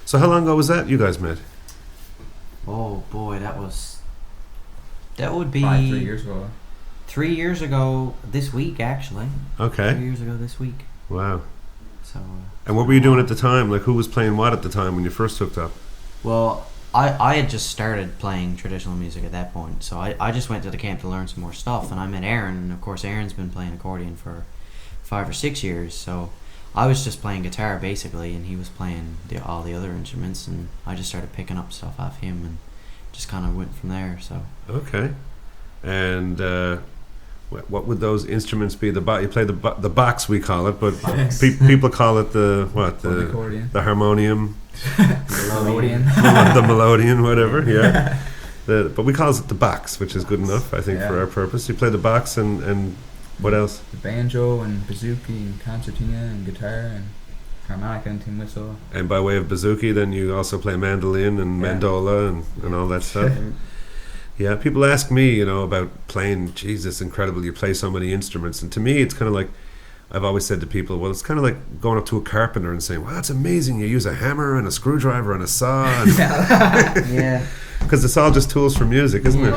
[SPEAKER 2] so how long ago was that you guys met?
[SPEAKER 19] Oh boy, that would be
[SPEAKER 20] 3 years ago.
[SPEAKER 19] 3 years ago this week, actually.
[SPEAKER 2] Okay.
[SPEAKER 19] 3 years ago this week.
[SPEAKER 2] Wow.
[SPEAKER 19] So.
[SPEAKER 2] And what were you doing at the time? Like, who was playing what at the time when you first hooked up?
[SPEAKER 19] Well, I had just started playing traditional music at that point, so I just went to the camp to learn some more stuff, and I met Aaron, and of course Aaron's been playing accordion for 5 or 6 years, so I was just playing guitar basically, and he was playing all the other instruments, and I just started picking up stuff off him, and just kind of went from there. So. Okay.
[SPEAKER 2] And what would those instruments be? You play the box, we call it, but people call it the harmonium, the melodeon, whatever. Yeah. But we call it the box, which is good enough, I think, for our purpose. You play the box and what else?
[SPEAKER 20] The banjo and bouzouki and concertina and guitar and harmonica and tin whistle.
[SPEAKER 2] And by way of bouzouki, then you also play mandolin and mandola and all that stuff. Yeah, people ask me, about playing. Jesus, incredible! You play so many instruments, and to me, it's kind of like, I've always said to people, well, it's kind of like going up to a carpenter and saying, well, that's amazing. You use a hammer and a screwdriver and a saw. And
[SPEAKER 19] Yeah.
[SPEAKER 2] Because it's all just tools for music, isn't it?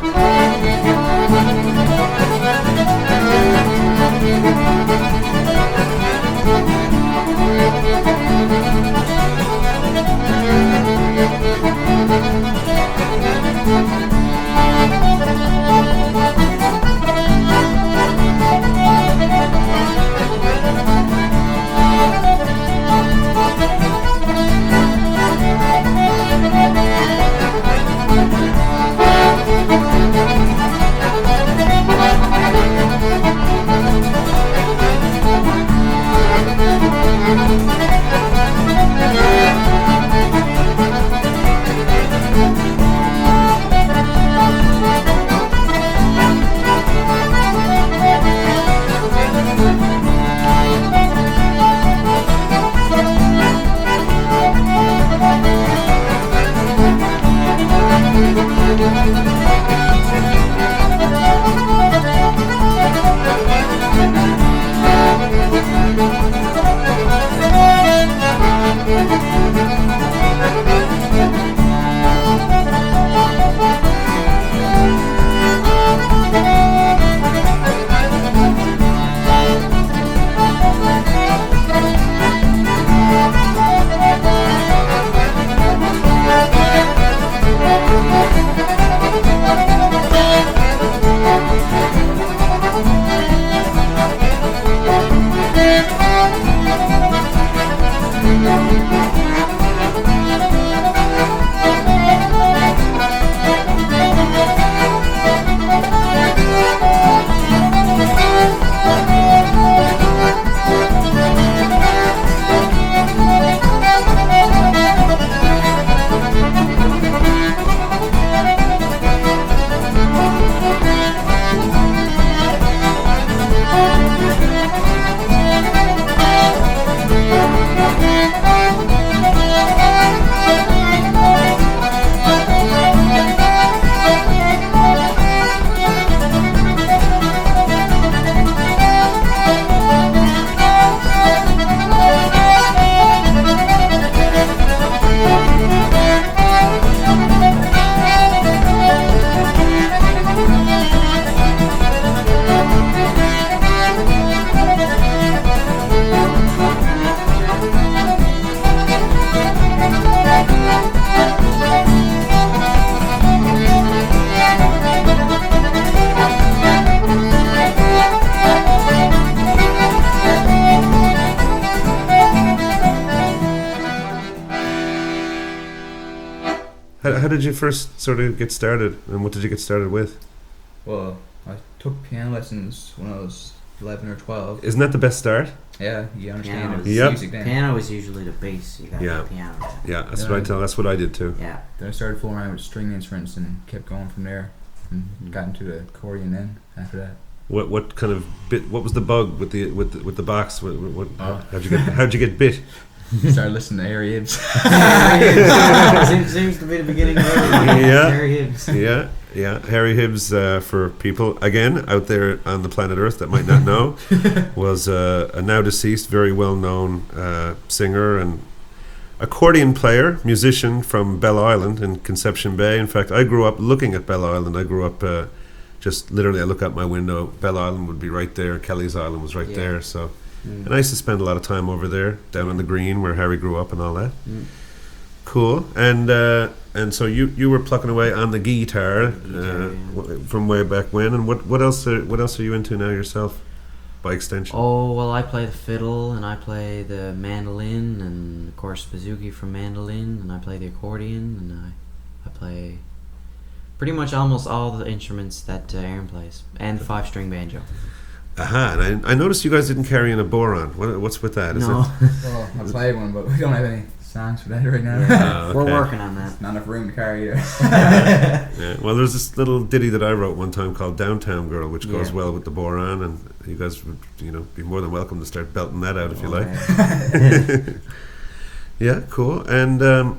[SPEAKER 2] How did you first sort of get started, and what did you get started with?
[SPEAKER 20] Well, I took piano lessons when I was 11 or 12.
[SPEAKER 2] Isn't that the best start?
[SPEAKER 20] Yeah, you understand
[SPEAKER 19] Piano
[SPEAKER 20] it's
[SPEAKER 2] Yep.
[SPEAKER 20] music then.
[SPEAKER 19] Piano is usually the bass. You got
[SPEAKER 2] Yeah.
[SPEAKER 19] the piano.
[SPEAKER 2] Yeah, that's
[SPEAKER 20] Then
[SPEAKER 2] what I tell. That's what I did too.
[SPEAKER 19] Yeah.
[SPEAKER 20] Then I started fooling around with string instruments and kept going from there, and got into the accordion then after that.
[SPEAKER 2] What kind of bit? What was the bug with the box? How'd you get bit?
[SPEAKER 20] Started listening to Harry Hibbs.
[SPEAKER 19] seems to be the beginning of
[SPEAKER 2] Yeah,
[SPEAKER 19] Harry Hibbs.
[SPEAKER 2] yeah. Harry Hibbs, for people again out there on the planet Earth that might not know, was a now deceased, very well known singer and accordion player, musician from Bell Island in Conception Bay. In fact, I grew up looking at Bell Island. I grew up just literally. I look out my window. Bell Island would be right there. Kelly's Island was right there. So. And I used to spend a lot of time over there, down on the green where Harry grew up and all that. Cool. And so you were plucking away on the guitar from way back when. And what else are you into now yourself, by extension?
[SPEAKER 19] Oh, well, I play the fiddle, and I play the mandolin, and of course bouzouki from mandolin, and I play the accordion, and I play pretty much almost all the instruments that Aaron plays, and the 5-string banjo.
[SPEAKER 2] Aha, and I noticed you guys didn't carry in a boron. What's with that? Is
[SPEAKER 19] No.
[SPEAKER 20] Well, I played one, but we don't have any songs for that right now.
[SPEAKER 2] Yeah.
[SPEAKER 19] We're
[SPEAKER 2] Okay.
[SPEAKER 19] working on that.
[SPEAKER 20] Not enough room to carry either.
[SPEAKER 2] Yeah. Well, there's this little ditty that I wrote one time called Downtown Girl, which goes
[SPEAKER 19] Yeah.
[SPEAKER 2] well with the boron, and you guys would, be more than welcome to start belting that out if you like. Yeah, cool. And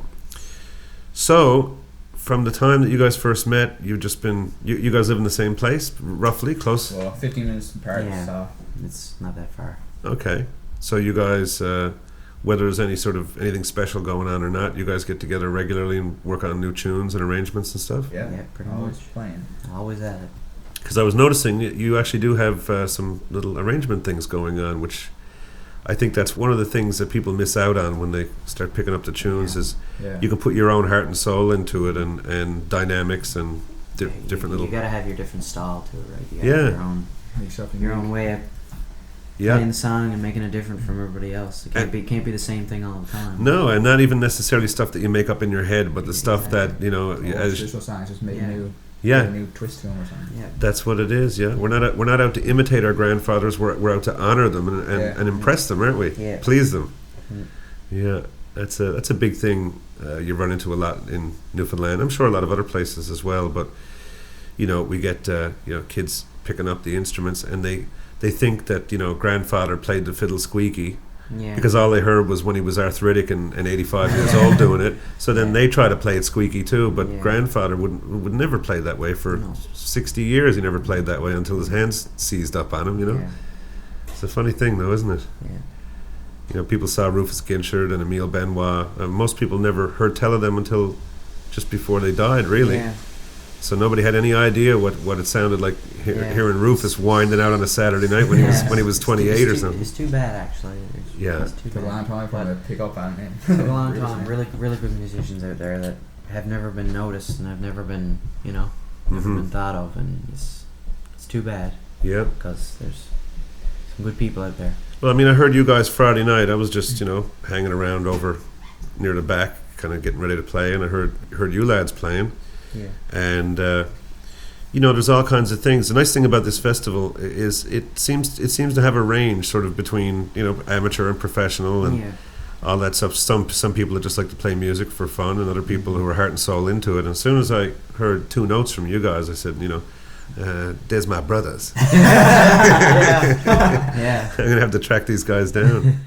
[SPEAKER 2] so, from the time that you guys first met, you've just been, you guys live in the same place, roughly, close?
[SPEAKER 20] Well, 15 minutes apart,
[SPEAKER 19] Yeah.
[SPEAKER 20] so.
[SPEAKER 19] It's not that far.
[SPEAKER 2] Okay. So you guys, whether there's anything special going on or not, you guys get together regularly and work on new tunes and arrangements and stuff?
[SPEAKER 20] Yeah,
[SPEAKER 19] pretty
[SPEAKER 20] always
[SPEAKER 19] much.
[SPEAKER 20] playing.
[SPEAKER 19] Always at it.
[SPEAKER 2] Because I was noticing you actually do have some little arrangement things going on, which I think that's one of the things that people miss out on when they start picking up the tunes is
[SPEAKER 20] Yeah.
[SPEAKER 2] you can put your own heart and soul into it and dynamics and different little...
[SPEAKER 19] You gotta have your different style too, right? You
[SPEAKER 2] Yeah.
[SPEAKER 19] have your own,
[SPEAKER 20] Make something
[SPEAKER 19] your own
[SPEAKER 20] unique.
[SPEAKER 19] way of playing the song and making it different from everybody else. It can't be the same thing all the time.
[SPEAKER 2] No, and not even necessarily stuff that you make up in your head, but the stuff that,
[SPEAKER 20] Traditional songs, just make a new twist to them or something.
[SPEAKER 19] Yeah.
[SPEAKER 2] That's what it is. Yeah, we're not out to imitate our grandfathers. We're out to honor them and impress them, aren't we?
[SPEAKER 19] Yeah.
[SPEAKER 2] Please them.
[SPEAKER 19] Mm.
[SPEAKER 2] Yeah, that's a big thing you run into a lot in Newfoundland. I'm sure a lot of other places as well. But we get kids picking up the instruments and they think that grandfather played the fiddle squeaky.
[SPEAKER 19] Yeah.
[SPEAKER 2] Because all they heard was when he was arthritic and 85 years old doing it. So then they try to play it squeaky too, but grandfather would never play that way for 60 years. He never played that way until his hands seized up on him,
[SPEAKER 19] Yeah.
[SPEAKER 2] It's a funny thing though, isn't it?
[SPEAKER 19] Yeah.
[SPEAKER 2] People saw Rufus Ginchard and Emile Benoit. Most people never heard tell of them until just before they died, really.
[SPEAKER 19] Yeah.
[SPEAKER 2] So nobody had any idea what it sounded like hearing Rufus winding out on a Saturday night when he was 28 or something.
[SPEAKER 19] It's too bad, actually.
[SPEAKER 2] Yeah.
[SPEAKER 19] It's too
[SPEAKER 20] Took a long time for them to pick up on it.
[SPEAKER 19] Took a long time. Really, really good musicians out there that have never been noticed and have never been, never been thought of, and it's too bad.
[SPEAKER 2] Yeah.
[SPEAKER 19] Because there's some good people out there.
[SPEAKER 2] Well, I mean, I heard you guys Friday night. I was just, hanging around over near the back, kind of getting ready to play, and I heard you lads playing.
[SPEAKER 19] Yeah.
[SPEAKER 2] And there's all kinds of things. The nice thing about this festival is it seems to have a range sort of between amateur and professional and all that stuff. Some people that just like to play music for fun, and other people who are heart and soul into it. And as soon as I heard two notes from you guys, I said, there's my brothers.
[SPEAKER 19] Yeah.
[SPEAKER 2] I'm gonna have to track these guys down.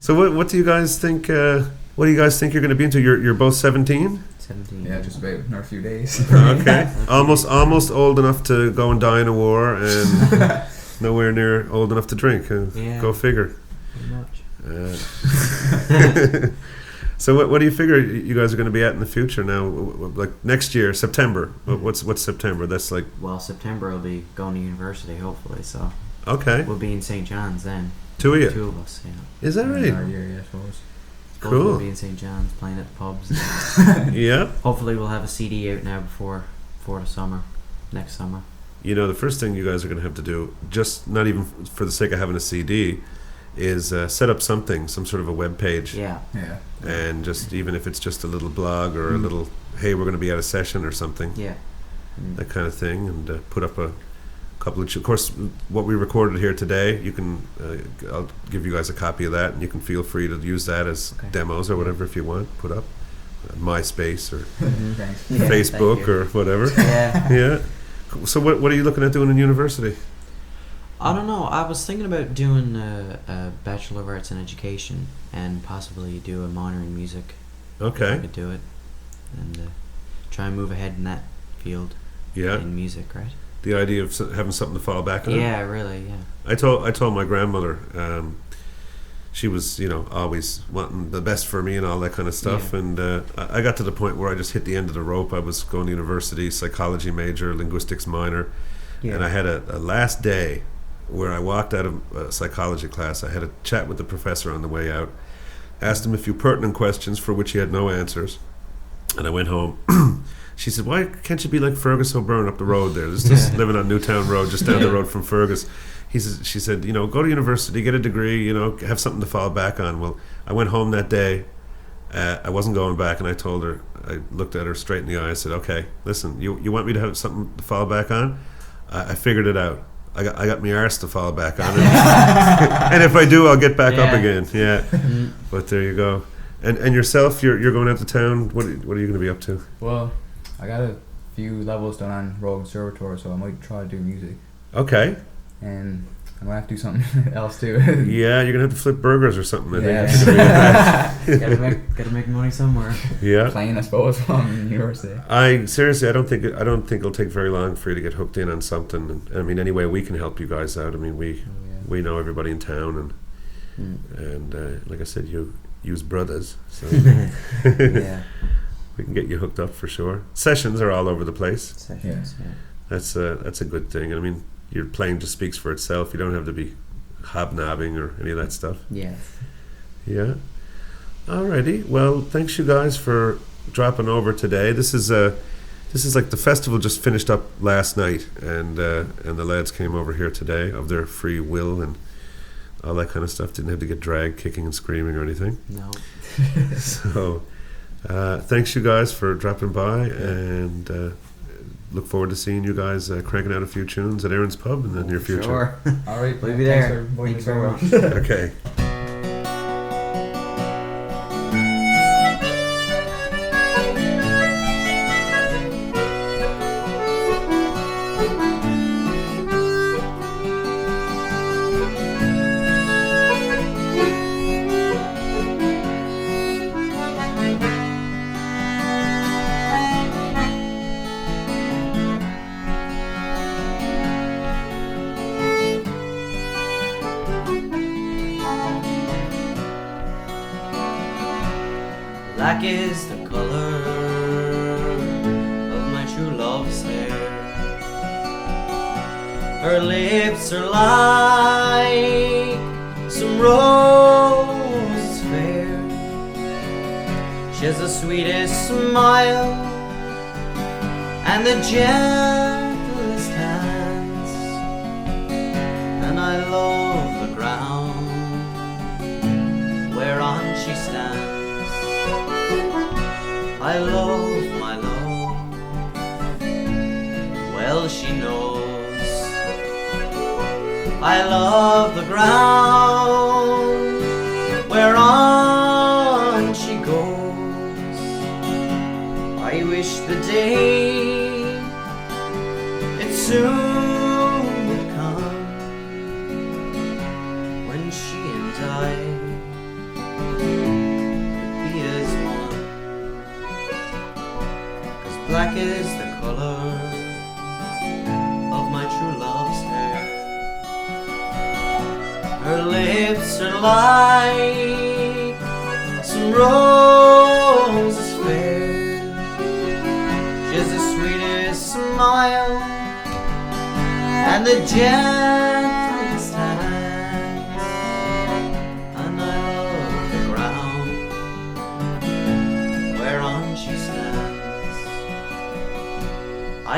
[SPEAKER 2] So what do you guys think? What do you guys think you're going to be into? You're both 17.
[SPEAKER 19] 17.
[SPEAKER 20] Yeah, just about in a few days.
[SPEAKER 2] Okay, almost old enough to go and die in a war, and nowhere near old enough to drink. Go figure.
[SPEAKER 19] Pretty much.
[SPEAKER 2] So what do you figure you guys are going to be at in the future now? Like next year, September. What's September? That's like.
[SPEAKER 19] Well, September will be going to university, hopefully. So.
[SPEAKER 2] Okay.
[SPEAKER 19] We'll be in St. John's then.
[SPEAKER 2] Two of you.
[SPEAKER 19] Two of us. Yeah.
[SPEAKER 2] Is that right?
[SPEAKER 20] Our year, yeah, I suppose.
[SPEAKER 2] Cool.
[SPEAKER 21] Both will be in St. John's playing at the pubs.
[SPEAKER 2] Yeah.
[SPEAKER 21] Hopefully we'll have a CD out now before the summer, next summer.
[SPEAKER 2] You know, the first thing you guys are going to have to do, just not even for the sake of having a CD, is set up some sort of a web page.
[SPEAKER 21] Yeah.
[SPEAKER 2] And just, even if it's just a little blog or a little, hey, we're going to be at a session or something.
[SPEAKER 21] Yeah.
[SPEAKER 2] That kind of thing, and put up a couple of, of course, what we recorded here today, you can, I'll give you guys a copy of that, and you can feel free to use that as demos or whatever if you want, put up MySpace or
[SPEAKER 21] Thanks.
[SPEAKER 2] Facebook or whatever. Yeah. So what are you looking at doing in university?
[SPEAKER 21] I don't know. I was thinking about doing a Bachelor of Arts in Education and possibly do a minor in music.
[SPEAKER 2] Okay.
[SPEAKER 21] If I could do it. And try and move ahead in that field.
[SPEAKER 2] Yeah.
[SPEAKER 21] In music, right?
[SPEAKER 2] The idea of having something to fall back on?
[SPEAKER 21] Yeah, really, yeah.
[SPEAKER 2] I told my grandmother, she was, always wanting the best for me and all that kind of stuff. Yeah. And I got to the point where I just hit the end of the rope. I was going to university, psychology major, linguistics minor. Yeah. And I had a last day where I walked out of a psychology class. I had a chat with the professor on the way out, asked him a few pertinent questions for which he had no answers. And I went home. She said, why can't you be like Fergus O'Byrne up the road there? There's just living on Newtown Road, just down the road from Fergus. She said, go to university, get a degree, have something to fall back on. Well, I went home that day. I wasn't going back, and I told her, I looked at her straight in the eye. I said, okay, listen, you want me to have something to fall back on? I figured it out. I got my arse to fall back on. And if I do, I'll get back up again. Yeah. But there you go. And yourself, you're going out to town. What are you going to be up to?
[SPEAKER 22] Well, I got a few levels done on Royal Conservatoire, so I might try to do music.
[SPEAKER 2] Okay.
[SPEAKER 22] And I'm going to have to do something else too.
[SPEAKER 2] Yeah, you're going to have to flip burgers or something, I
[SPEAKER 22] think.
[SPEAKER 21] Gotta make money somewhere.
[SPEAKER 2] Yeah.
[SPEAKER 22] Playing, I suppose, from university.
[SPEAKER 2] I don't think it'll take very long for you to get hooked in on something. And, I mean, anyway, we can help you guys out. I mean, we know everybody in town, and like I said, you use brothers, so
[SPEAKER 21] yeah.
[SPEAKER 2] We can get you hooked up for sure. Sessions are all over the place.
[SPEAKER 21] Sessions, yeah.
[SPEAKER 2] That's a good thing. I mean, your playing just speaks for itself. You don't have to be hobnobbing or any of that stuff.
[SPEAKER 21] Yeah.
[SPEAKER 2] Yeah. Alrighty. Well, thanks you guys for dropping over today. This is like the festival just finished up last night, and the lads came over here today of their free will and all that kind of stuff. Didn't have to get dragged, kicking and screaming or anything.
[SPEAKER 21] No.
[SPEAKER 2] So, thanks you guys for dropping by, and look forward to seeing you guys cranking out a few tunes at Aaron's Pub in the near future.
[SPEAKER 22] Sure. All right.
[SPEAKER 21] We'll be there.
[SPEAKER 22] Thanks very much.
[SPEAKER 2] Okay.
[SPEAKER 19] Black is the color of my true love's hair. Her lips are like some roses fair. She has the sweetest smile and the gentlest hands, and I love the ground whereon she stands. I love my love, well she knows. I love the ground whereon she goes. I wish the day it soon would come when she and I could be as one. Black is the color of my true love's hair. Her lips are like some roses fair. She has the sweetest smile and the gentlest hands, and I love the ground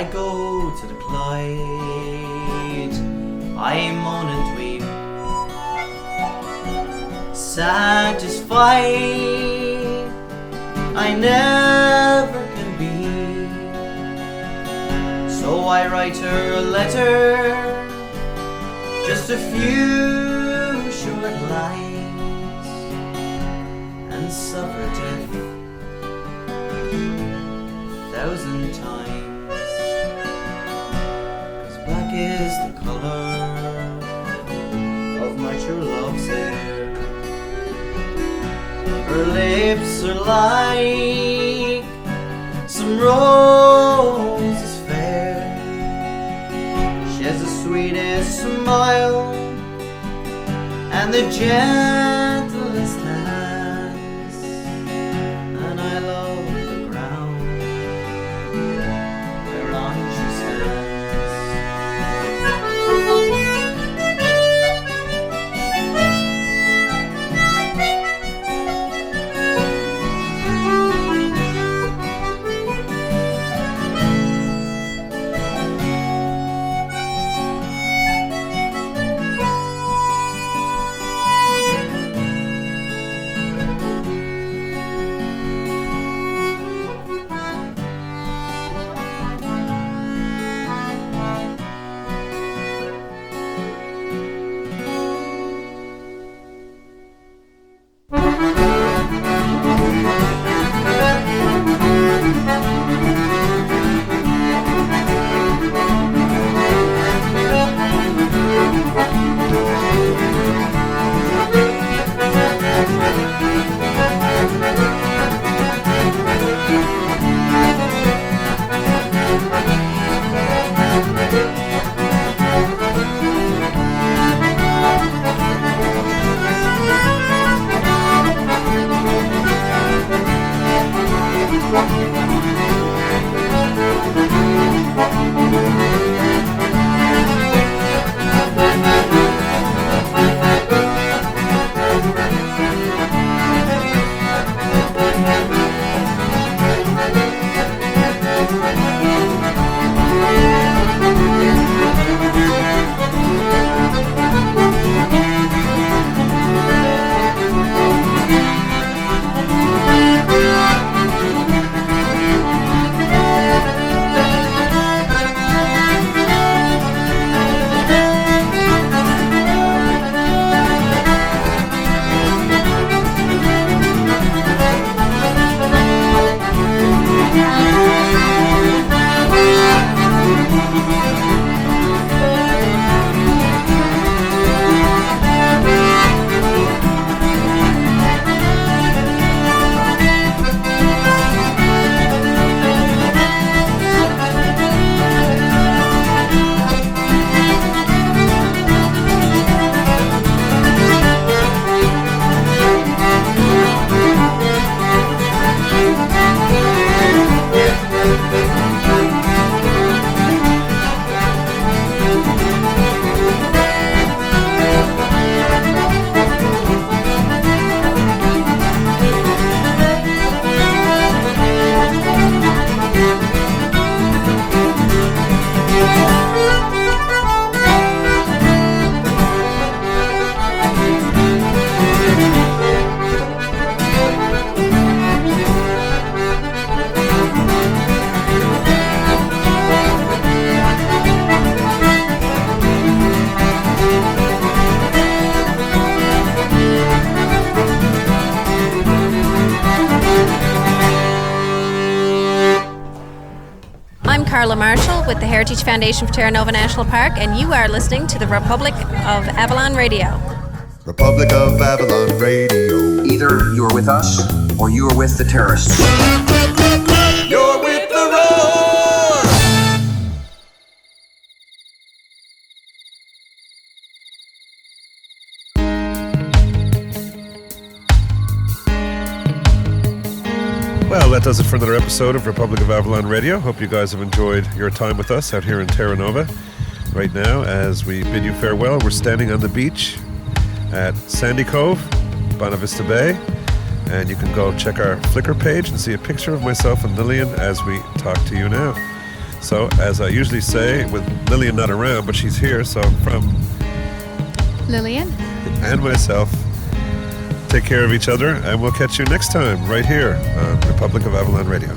[SPEAKER 19] I go to the Clyde, I moan and weep, satisfied I never can be. So I write her a letter, just a few short lines, and suffer death 1,000 times. 'Cause black is the color of my true love's hair. Her lips are like some roses fair. She has the sweetest smile and the gentlest hands, and I love the ground whereon she
[SPEAKER 1] Carla Marshall with the Heritage Foundation for Terra Nova National Park, and you are listening to the Republic of Avalon Radio.
[SPEAKER 5] Republic of Avalon Radio.
[SPEAKER 4] Either you're with us or you are with the terrorists.
[SPEAKER 5] You're with the roar!
[SPEAKER 2] Well, that does it for another episode of Republic of Avalon Radio. Hope you guys have enjoyed your time with us out here in Terra Nova. Right now, as we bid you farewell, we're standing on the beach at Sandy Cove, Bonavista Bay, and you can go check our Flickr page and see a picture of myself and Lillian as we talk to you now. So, as I usually say, with Lillian not around, but she's here, so from
[SPEAKER 11] Lillian?
[SPEAKER 2] and myself, take care of each other, and we'll catch you next time right here on Republic of Avalon Radio.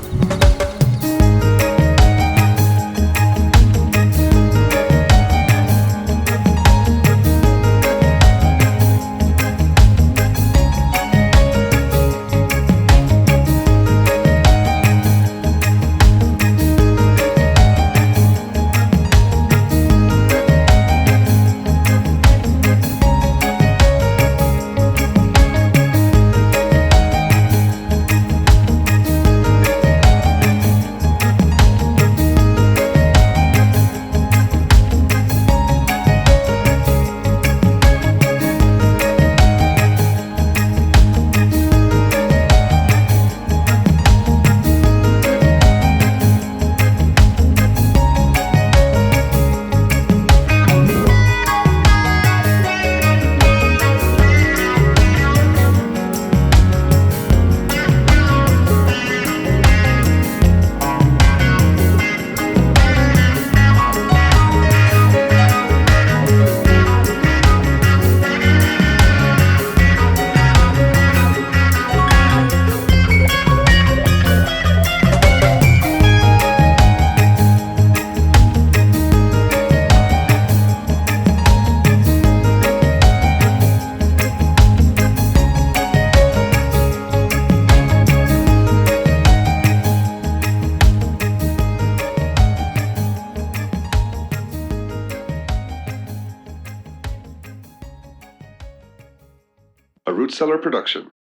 [SPEAKER 2] A Root Cellar production.